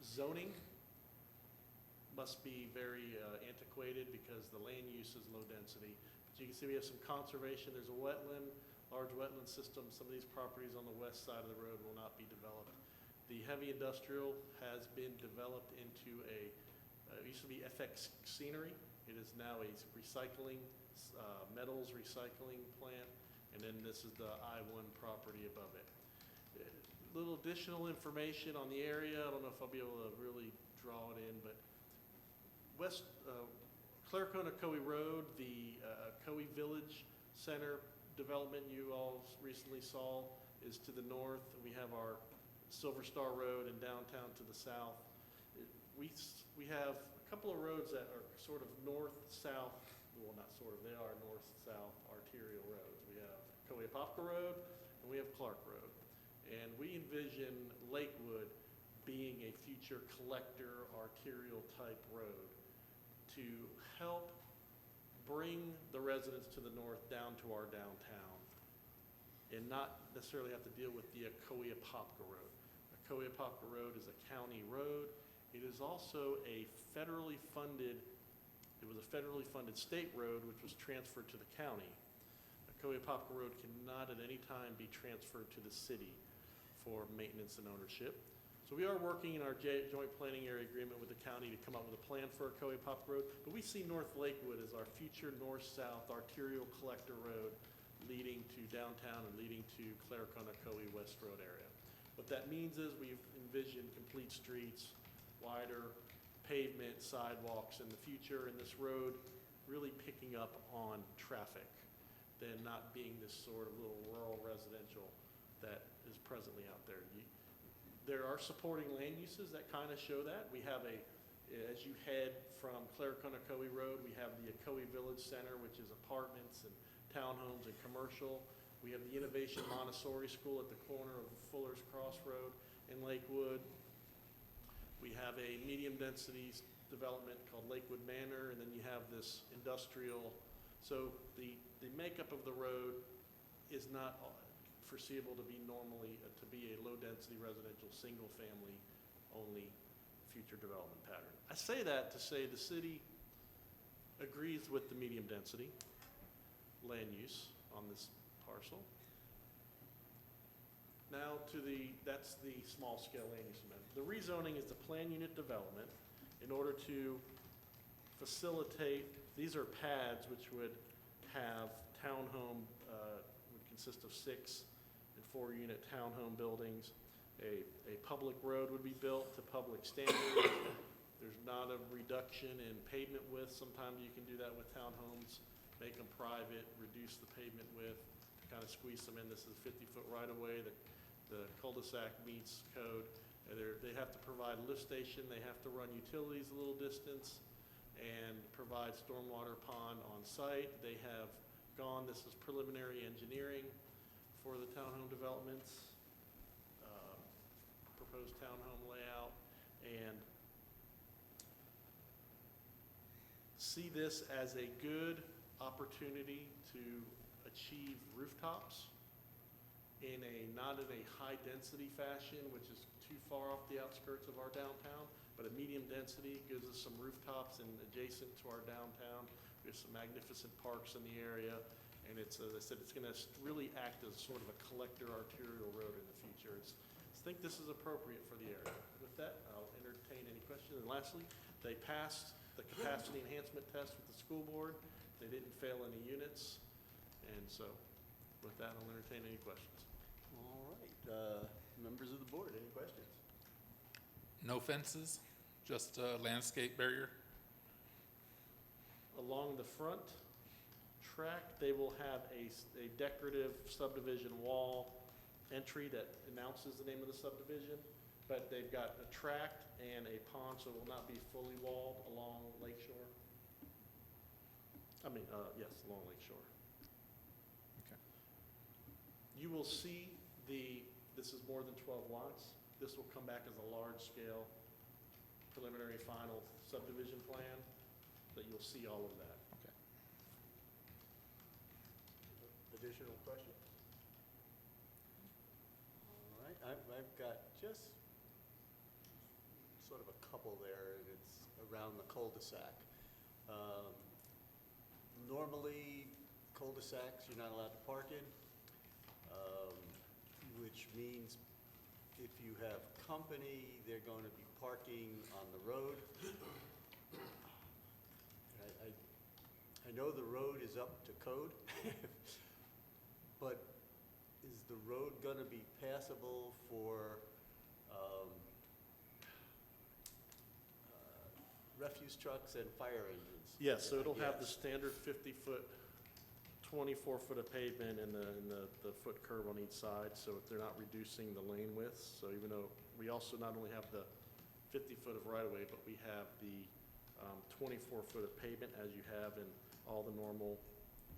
zoning. Must be very antiquated because the land use is low density. But you can see we have some conservation. There's a wetland, large wetland system. Some of these properties on the west side of the road will not be developed. The heavy industrial has been developed into it used to be FX Scenery. It is now a recycling, metals recycling plant. And then this is the I-1 property above it. Little additional information on the area. I don't know if I'll be able to really draw it in, but Claricona Ocoee Road, the Ocoee Village Center development you all recently saw is to the north. We have our Silver Star Road and downtown to the south. We have a couple of roads that are sort of north-south, well, not sort of, they are north-south arterial roads. We have Ocoee-Apopka Road and we have Clark Road. And we envision Lakewood being a future collector arterial type road to help bring the residents to the north down to our downtown and not necessarily have to deal with the Ocoee-Apopka Road. Ocoee-Apopka Road is a county road. It is also a federally funded state road which was transferred to the county. Ocoee-Apopka Road cannot at any time be transferred to the city for maintenance and ownership. So we are working in our joint planning area agreement with the county to come up with a plan for Ocoee-Apopka Road, but we see North Lakewood as our future north-south arterial collector road leading to downtown and leading to Claricona Ocoee West Road area. What that means is we've envisioned complete streets, wider pavement, sidewalks in the future, and this road really picking up on traffic than not being this sort of little rural residential that is presently out there. There are supporting land uses that kind of show that. We have as you head from Claricona Ocoee Road, we have the Ocoee Village Center, which is apartments and townhomes and commercial. We have the Innovation Montessori School at the corner of Fuller's Cross Road in Lakewood. We have a medium density development called Lakewood Manor, and then you have this industrial. So the makeup of the road is not foreseeable to be normally, to be a low-density residential, single-family only future development pattern. I say that to say the city agrees with the medium-density land use on this parcel. Now that's the small-scale land use amendment. The rezoning is the plan unit development in order to facilitate, these are pads which would have townhome, would consist of 6 and 4-unit townhome buildings. A public road would be built to public standards. There's not a reduction in pavement width. Sometimes you can do that with townhomes, make them private, reduce the pavement width, kind of squeeze them in. This is a 50-foot right-of-way. The cul-de-sac meets code. And they have to provide a lift station. They have to run utilities a little distance and provide stormwater pond on site. They have gone, this is preliminary engineering for the townhome developments, proposed townhome layout, and see this as a good opportunity to achieve rooftops not in a high density fashion, which is too far off the outskirts of our downtown, but a medium density gives us some rooftops and adjacent to our downtown. There's some magnificent parks in the area, and it's, as I said, it's gonna really act as sort of a collector arterial road in the future. I think this is appropriate for the area. With that, I'll entertain any questions. And lastly, they passed the capacity enhancement test with the school board. They didn't fail any units, and so with that, I'll entertain any questions. All right, members of the board, any questions? No fences, just a landscape barrier? Along the front track, they will have a decorative subdivision wall entry that announces the name of the subdivision, but they've got a tract and a pond, so it will not be fully walled along Lake Shore. Yes, along Lake Shore. Okay. You will see this is more than 12 lots. This will come back as a large-scale preliminary final subdivision plan, that you'll see all of that. Okay. Additional questions? All right, I've got just sort of a couple there, and it's around the cul-de-sac. Normally, cul-de-sacs, you're not allowed to park in, which means if you have company, they're going to be parking on the road. I know the road is up to code, but is the road going to be passable for refuse trucks and fire engines? Yes, so it'll have the Yes. standard 50-foot, 24-foot of pavement and the foot curb on each side, so if they're not reducing the lane widths. So even though we also not only have the 50-foot of right-of-way, but we have the 24-foot of pavement as you have in all the normal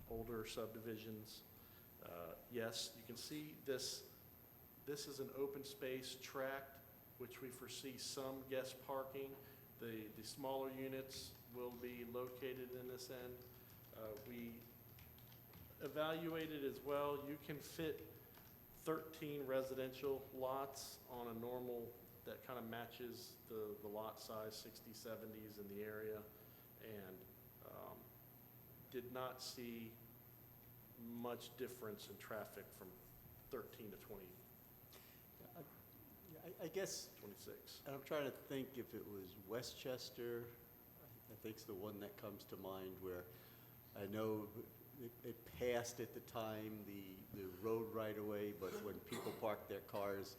older subdivisions. Yes, you can see this is an open space tract, which we foresee some guest parking. The smaller units will be located in this end. We evaluated as well, you can fit 13 residential lots on a normal that kind of matches the lot size, 60s, 70s in the area, and did not see much difference in traffic from 13 to 20, I guess, 26. and I'm trying to think if it was Westchester, I think's the one that comes to mind, where I know it passed at the time the road right away, but when people parked their cars,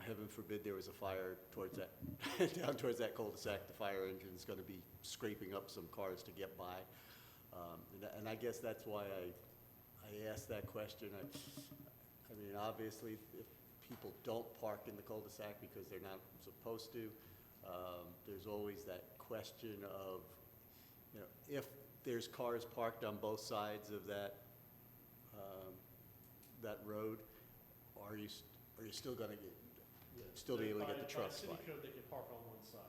heaven forbid there was a fire towards that, down towards that cul-de-sac, the fire engine's gonna be scraping up some cars to get by. And I guess that's why I asked that question. I mean, obviously, if people don't park in the cul-de-sac because they're not supposed to, there's always that question of, if there's cars parked on both sides of that road, are you still gonna get, still be able to get the trucks by? By city code, they can park on one side.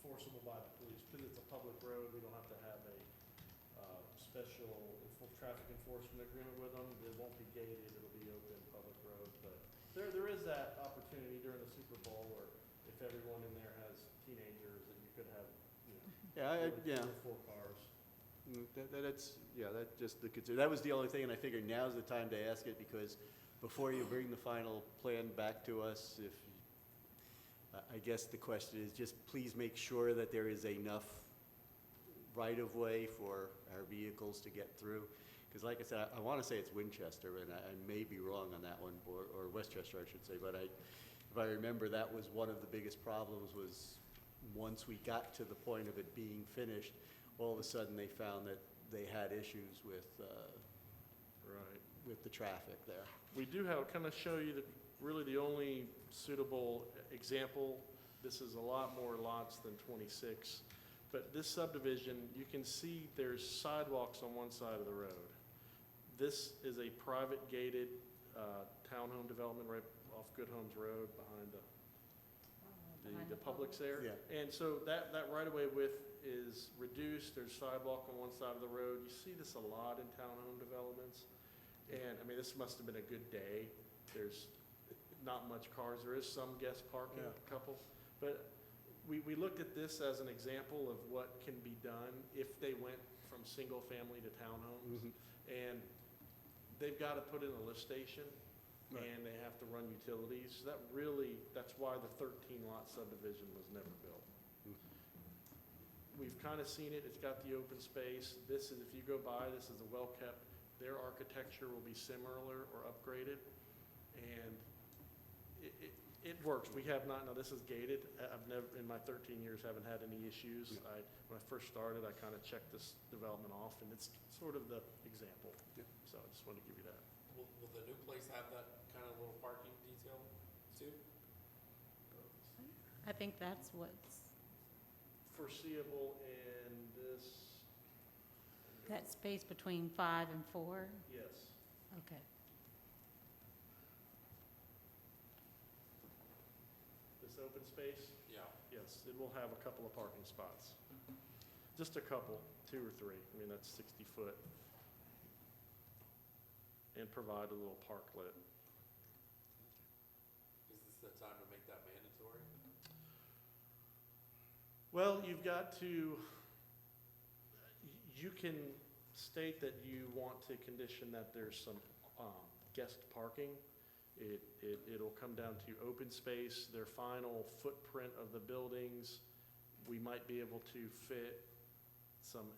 enforceable by the police. Because it's a public road, we don't have to have a special traffic enforcement agreement with them. It won't be gated, it'll be open public road. But there is that opportunity during the Super Bowl, or if everyone in there has teenagers, that you could have, you know, Yeah, 4 cars. That's just the concern. That was the only thing, and I figured now's the time to ask it, because before you bring the final plan back to us, I guess the question is just please make sure that there is enough right-of-way for our vehicles to get through. Because like I said, I want to say it's Winchester, and I may be wrong on that one, or Westchester, I should say, but if I remember, that was one of the biggest problems, was once we got to the point of it being finished, all of a sudden they found that they had issues with the traffic there. We do have, kind of show you really the only suitable example. This is a lot more lots than 26, but this subdivision, you can see there's sidewalks on one side of the road. This is a private gated townhome development right off Good Homes Road behind the Publix there. Yeah. And so that right-of-way width is reduced. There's sidewalk on one side of the road. You see this a lot in townhome developments. And, I mean, this must have been a good day. There's not much cars. There is some guest parking, Yeah. a couple. But we looked at this as an example of what can be done if they went from single-family to townhomes. Mhm. And they've got to put in a lift station, Right. and they have to run utilities. That's why the 13-lot subdivision was never built. We've kind of seen it. It's got the open space. This is, if you go by, this is a well-kept. Their architecture will be similar or upgraded, and it works. We have not, now this is gated. I've never, in my 13 years, haven't had any issues. Yeah. When I first started, I kind of checked this development off, and it's sort of the example. Yeah. So I just wanted to give you that. Will the new place have that kind of little parking detail too? I think that's what's, Foreseeable in this, that space between 5 and 4? yes. Okay. This open space, Yeah. yes, it will have a couple of parking spots. Just a couple, 2 or 3. I mean, that's 60 foot. And provide a little parklet. Is this the time to make that mandatory? Well, you've got to, you can state that you want to condition that there's some guest parking. It'll come down to open space, their final footprint of the buildings. We might be able to fit some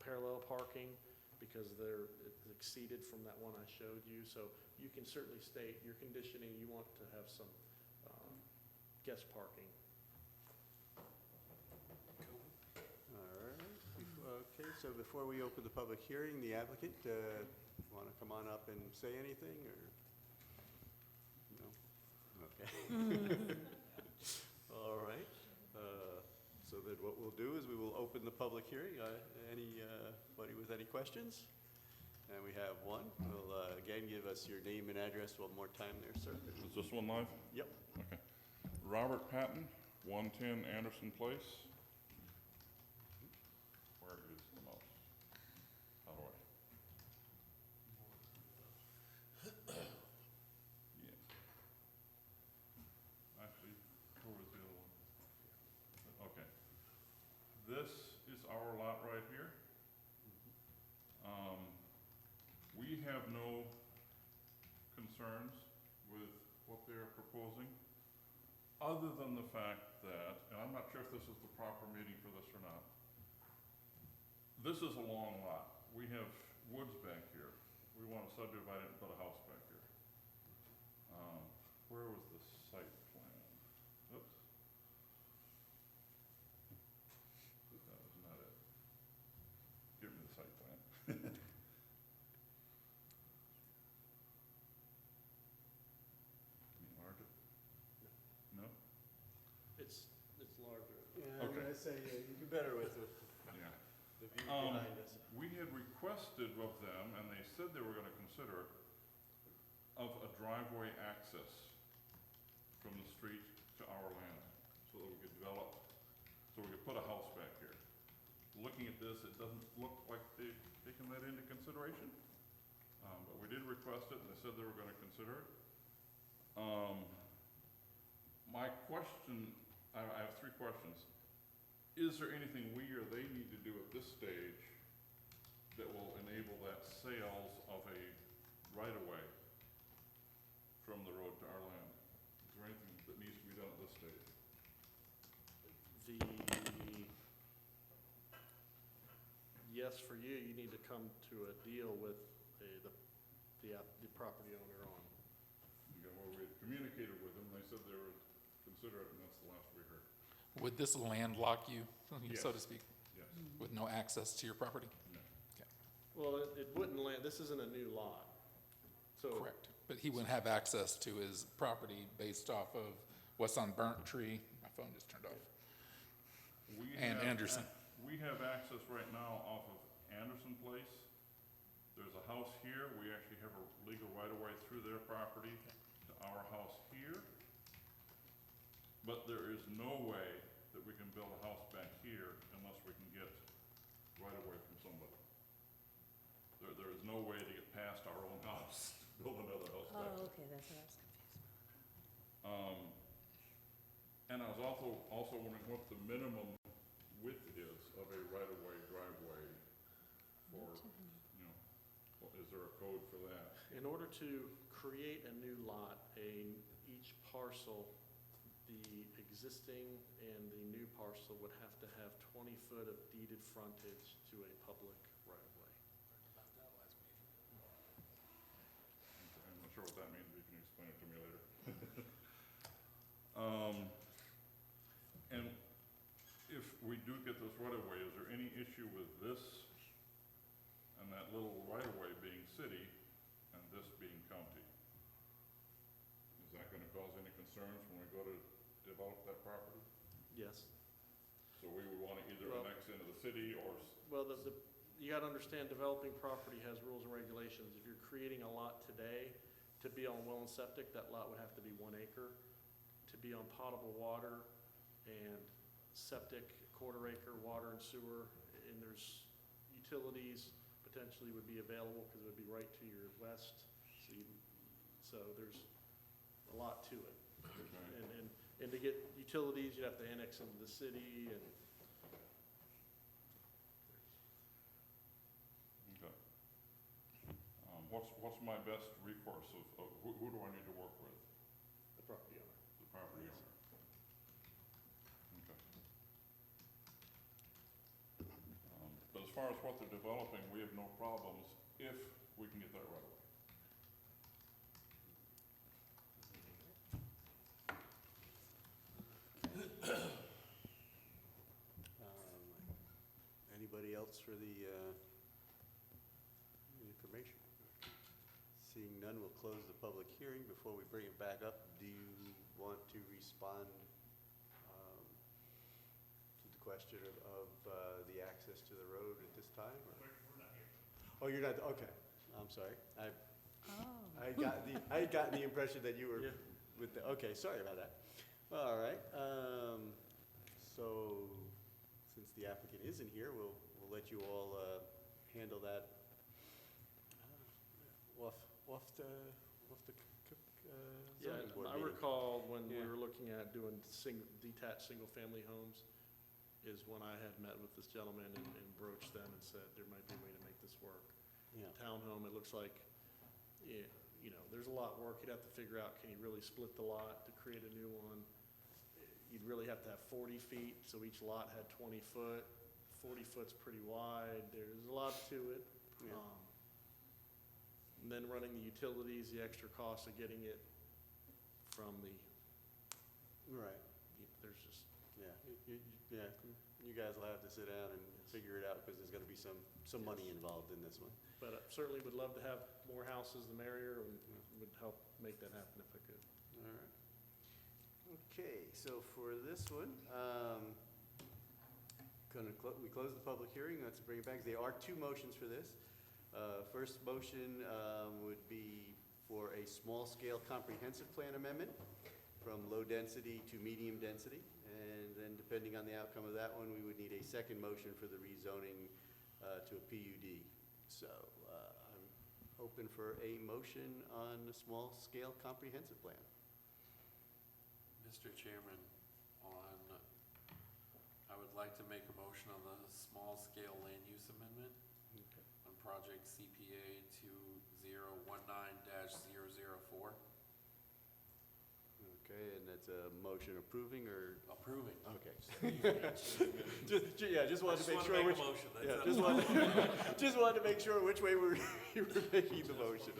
parallel parking because it's exceeded from that one I showed you. So you can certainly state your conditioning, you want to have some guest parking. All right. Okay, so before we open the public hearing, the applicant, want to come on up and say anything, or? No? Okay. All right. So then what we'll do is we will open the public hearing. Anybody with any questions? And we have one. Will again give us your name and address one more time there, sir. Is this one live? Yep. Okay. Robert Patton, 110 Anderson Place. Where is the mouse? How do I? Yeah. Actually, where was the other one? Okay. This is our lot right here. We have no concerns with what they're proposing, other than the fact that, and I'm not sure if this is the proper meeting for this or not, this is a long lot. We have woods back here. We want to subdivide it and put a house back here. Where was the site plan? Oops. That was not it. Give me the site plan. Can you enlarge it? No? It's larger. Yeah, I'm Okay. gonna say, you do better with the Yeah. view behind us. We had requested of them, and they said they were gonna consider it, of a driveway access from the street to our land. So so that we could develop, so we could put a house back here. Looking at this, it doesn't look like they've taken that into consideration. But we did request it, and they said they were gonna consider it. My question, I have three questions. Is there anything we or they need to do at this stage that will enable that sales of a right-of-way from the road to our land? Is there anything that needs to be done at this stage? Yes, for you, you need to come to a deal with the property owner on. Okay, well, we had communicated with them, they said they would consider it, and that's the last we heard. Would this landlock you, so to Yes. speak, Yes. with no access to your property? No. Well, it wouldn't land, this isn't a new lot. So Correct. But he wouldn't have access to his property based off of what's on Burnt Tree. My phone just turned off. We And have Anderson. We have access right now off of Anderson Place. There's a house here, we actually have a legal right-of-way through their property to our house here. But there is no way that we can build a house back here unless we can get right-of-way from somebody. There is no way to get past our own house, to build another house back there. Oh, okay, that's what I was confused. And I was also wondering what the minimum width is of a right-of-way driveway for, you know, is there a code for that? in order to create a new lot, each parcel, the existing and the new parcel would have to have 20 foot of deeded frontage to a public right-of-way. Okay, I'm not sure what that means, but you can explain it to me later. And if we do get this right-of-way, is there any issue with this and that little right-of-way being city and this being county? Is that gonna cause any concerns when we go to develop that property? Yes. So we would wanna either Well- annex into the city or, Well, you gotta understand, developing property has rules and regulations. If you're creating a lot today, to be on well and septic, that lot would have to be 1 acre. To be on potable water and septic, 1/4 acre, water and sewer, and there's utilities potentially would be available, because it would be right to your west. So there's a lot to it. okay, And to get utilities, you'd have to annex into the city, and okay. What's my best recourse of who do I need to work with? the property owner. The property owner? Okay. But as far as what they're developing, we have no problems if we can get that right away. Anybody else for the information? Seeing none, we'll close the public hearing. Before we bring it back up, do you want to respond to the question of the access to the road at this time? We're not here. Oh, you're not, okay. I'm sorry. I had gotten the impression that you were Yeah. with the, okay, sorry about that. All right. So, since the applicant isn't here, we'll let you all handle that off the Yeah, zoning board I meeting. recall when we Yeah. were looking at doing detached single-family homes, is when I had met with this gentleman and broached them and said, there might be a way to make this work. Yeah. Townhome, it looks like, you know, there's a lot of work. You'd have to figure out, can you really split the lot to create a new one? You'd really have to have 40 feet, so each lot had 20 foot. 40 foot's pretty wide. There's a lot to it. Yeah. And then running the utilities, the extra cost of getting it from Right, there's just, yeah. Yeah, you guys will have to sit down and figure it out, because there's gonna be some money involved in this one. but I certainly would love to have more houses, the merrier, and would help make that happen if I could. All right. Okay, so for this one, we close the public hearing. Let's bring it back. There are 2 motions for this. First motion would be for a small-scale comprehensive plan amendment. from low density to medium density. And then depending on the outcome of that one, we would need a second motion for the rezoning to a PUD. So I'm open for a motion on the small-scale comprehensive plan. Mr. Chairman, I would like to make a motion on the small-scale land use amendment on project CPA 2019-004. Okay, and that's a motion approving or? Approving. Okay. Just wanted to make sure which. motion. Yeah, just wanted to make sure which way you were making the motion.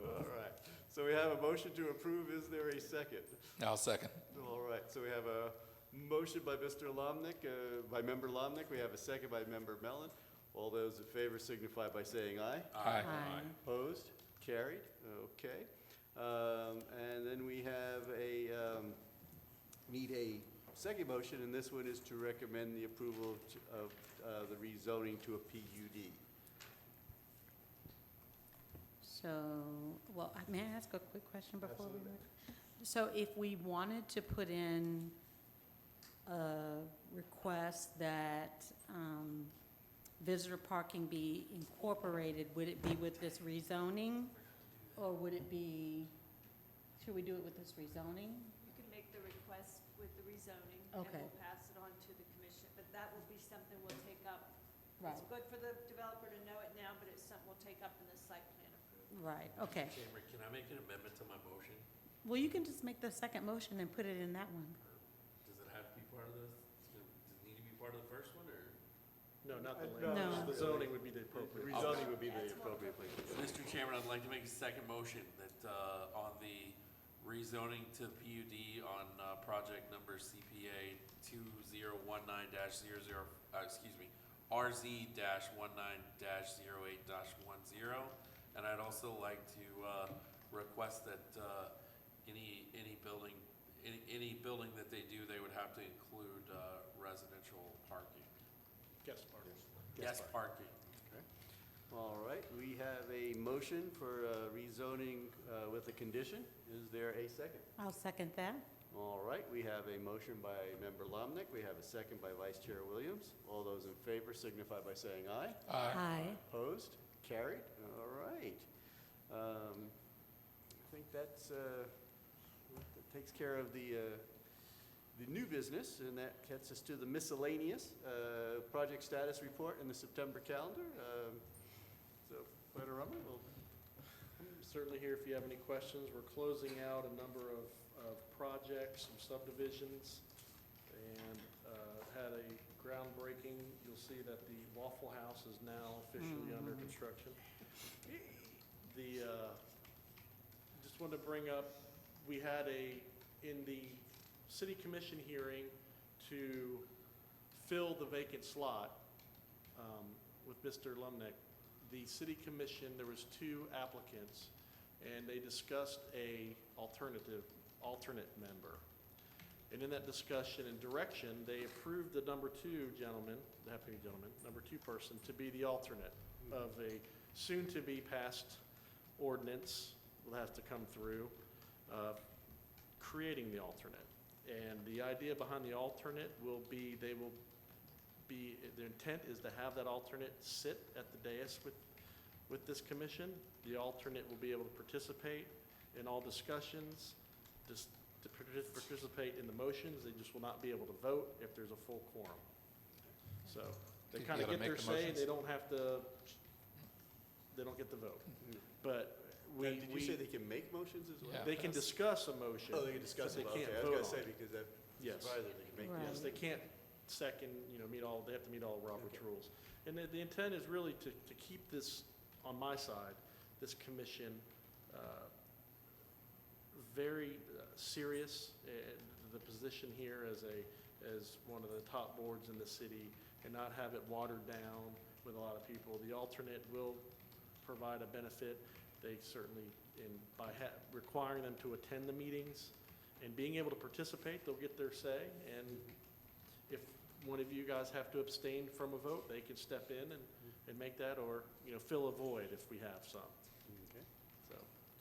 All right, so we have a motion to approve. Is there a second? I'll second. All right, so we have a motion by Mr. Lomnick, by Member Lomnick. We have a second by Member Mellon. All those in favor signify by saying aye. Aye. Opposed? Carried? Okay. And then we have need a second motion, and this one is to recommend the approval of the rezoning to a PUD. So, well, may I ask a quick question before we move? So if we wanted to put in a request that visitor parking be incorporated, would it be with this rezoning? Or would it be, should we do it with this rezoning? You can make the request with the rezoning, and Okay. we'll pass it on to the commission, but that will be something we'll take up. Right. It's good for the developer to know it now, but it's something we'll take up in the site plan approval. Right, okay. Chairman, can I make an amendment to my motion? Well, you can just make the second motion and put it in that one. Does it have to be part of this? Does it need to be part of the first one, or? No, not the No. land. The zoning would be the appropriate. Rezoning would be the That's what appropriate place. Mr. Chairman, I'd like to make a second motion that on the rezoning to PUD on project number CPA 2019-00, RZ-19-08-10. And I'd also like to request that any building that they do, they would have to include residential parking. Guest parking. Guest parking. All right, we have a motion for rezoning with a condition. Is there a second? I'll second that. All right, we have a motion by Member Lomnick. We have a second by Vice Chair Williams. All those in favor signify by saying aye. Aye. Opposed? Carried? All right. I think that takes care of the new business, and that gets us to the miscellaneous project status report in the September calendar. So, Panorama, I'm certainly here if you have any questions. We're closing out a number of projects, some subdivisions, and had a groundbreaking. You'll see that the Waffle House is now officially under construction. Just wanted to bring up, we had in the city commission hearing to fill the vacant slot with Mr. Lumnick, the city commission, there was 2 applicants, and they discussed a alternate member. And in that discussion and direction, they approved the number 2 gentleman, the happy gentleman, number 2 person, to be the alternate of a soon-to-be passed ordinance will have to come through, creating the alternate. And the idea behind the alternate will be, their intent is to have that alternate sit at the dais with this commission. The alternate will be able to participate in all discussions, just to participate in the motions. They just will not be able to vote if there's a full quorum. So they You kind of gotta get their make the say, motions. they don't get the vote. But did you say they can make motions as well? Yeah. they can discuss a motion. Oh, they can discuss but it. they Okay, can't I was vote gonna on say, it. because that Yes. surprised that they can make Right. Yes, they can't second, they have to meet all Robert's Okay. rules. And the intent is really to keep this, on my side, this commission very serious, the position here as one of the top boards in the city, and not have it watered down with a lot of people. The alternate will provide a benefit. They certainly, by requiring them to attend the meetings and being able to participate, they'll get their say. And if one of you guys have to abstain from a vote, they can step in and make that, or, fill a void if we have some. Okay. So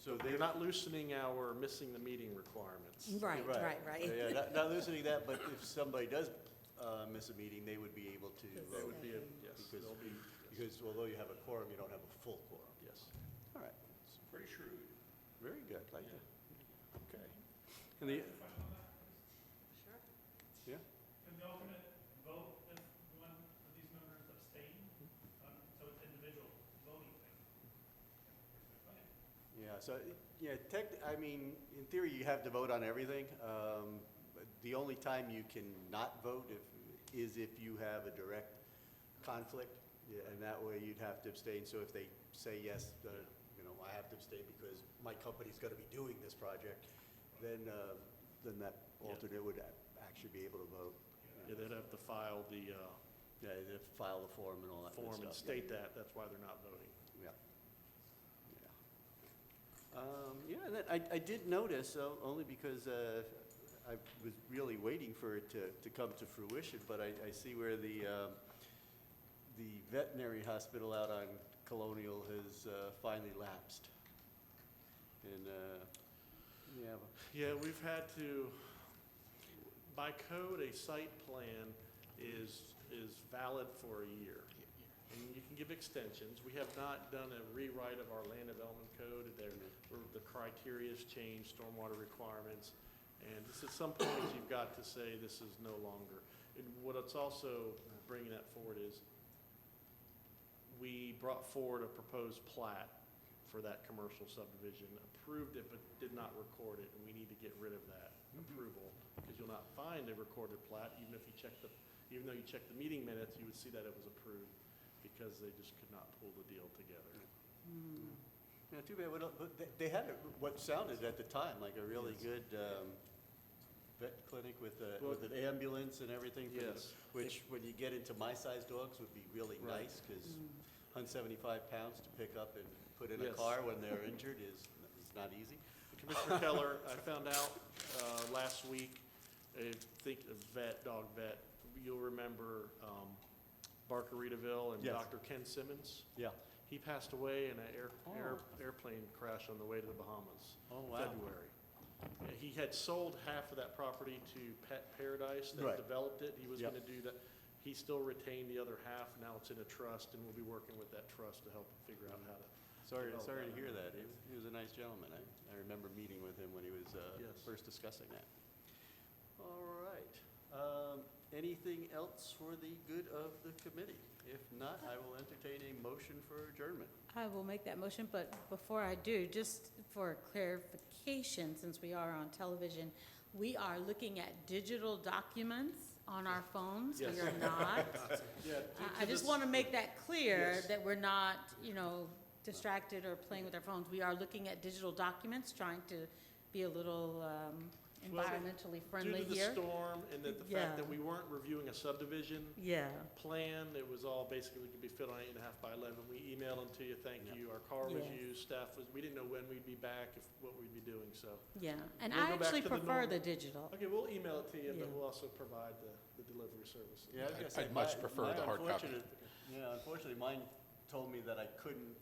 So They're not loosening our missing the meeting requirements. Right. Yeah, not loosening that, but if somebody does miss a meeting, they would be able to That vote. would be, yes, Because- they'll be, Because although you have a quorum, you don't have a full quorum. yes. All right, Pretty shrewd. very good, like that. Okay. And the, yeah? Can the alternate vote if one of these members abstain? So it's individual voting thing? Okay. Yeah, so, yeah, I mean, in theory, you have to vote on everything. But the only time you can not vote is if you have a direct conflict, yeah, and that way you'd have to abstain. So if they say yes, I have to abstain because my company's gonna be doing this project, then that alternate would actually be able to vote. Yeah, they'd have to file the Yeah, they'd have to file the form and all that good form and stuff. state that, that's why they're not voting. Yeah. Yeah, and then I did notice, only because I was really waiting for it to come to fruition, but I see where the veterinary hospital out on Colonial has finally lapsed. And, yeah, Yeah, we've had to, by code, a site plan is valid for a year. And you can give extensions. We have not done a rewrite of our land development code. Where the criteria's changed, stormwater requirements. And just at some point, you've got to say this is no longer. And what it's also bringing that forward is, we brought forward a proposed plat for that commercial subdivision, approved it, but did not record it, and we need to get rid of that approval, because you'll not find a recorded plat, even though you check the meeting minutes, you would see that it was approved, because they just could not pull the deal together. yeah, too bad. But they had what sounded at the time like a really good vet clinic with an ambulance and everything. Yes. Which, when you get into my-sized dogs, would be really Right. nice, because 175 pounds to pick up and put in a Yes. car when they're injured is not easy. Commissioner Keller, I found out last week, I think a dog vet, you'll remember Barkeritaville and Yes. Dr. Ken Simmons. Yeah. He passed away in an Oh. airplane crash on the way to the Bahamas. Oh, wow. February. He had sold half of that property to Pet Paradise that Right. developed it. He was Yep. gonna do that. He still retained the other half. Now it's in a trust, and we'll be working with that trust to help figure out how to. Sorry develop to that. hear that. He was a nice gentleman. I remember meeting with him when he was Yes. first discussing that. All right. Anything else for the good of the committee? If not, I will entertain a motion for adjournment. I will make that motion, but before I do, just for clarification, since we are on television, we are looking at digital documents on our phones. We Yes. are not. Yeah. I just want to make that clear, Yes. that we're not, distracted or playing with our phones. We are looking at digital documents, trying to be a little environmentally friendly Due to the here. storm and the Yeah. fact that we weren't reviewing a subdivision Yeah, plan, it was all basically could be fit on 8.5 by 11. We emailed them to you, thank Yeah. you. Our car was Yes. used, staff we didn't know when we'd be back, what we'd be doing, so. yeah. And We'll I go back actually to the prefer normal- the digital. Okay, we'll email it to you, but Yeah. we'll also provide the delivery service. Yeah, I was gonna say, I'd much prefer the hard copy. Yeah, unfortunately, mine told me that I couldn't,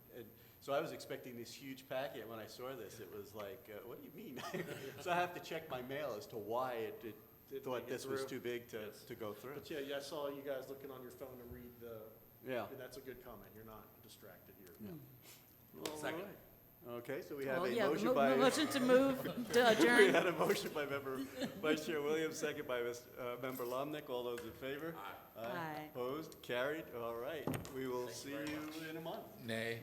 so I was expecting this huge packet. When I saw this, it was like, what do you mean? So I have to check my mail as to why it Didn't thought make it this was through. too big Yes. to go through. But yeah, I saw you guys looking on your phone to read Yeah. and that's a good comment, you're not distracted here. Second. Okay, so we have Well, a yeah, motion by. motion to move to We adjourn. had a motion by member Vice Chair Williams, second by member Lomnick. All those in favor? Aye. Opposed? Carried? All right. We will see you in a month. Nay.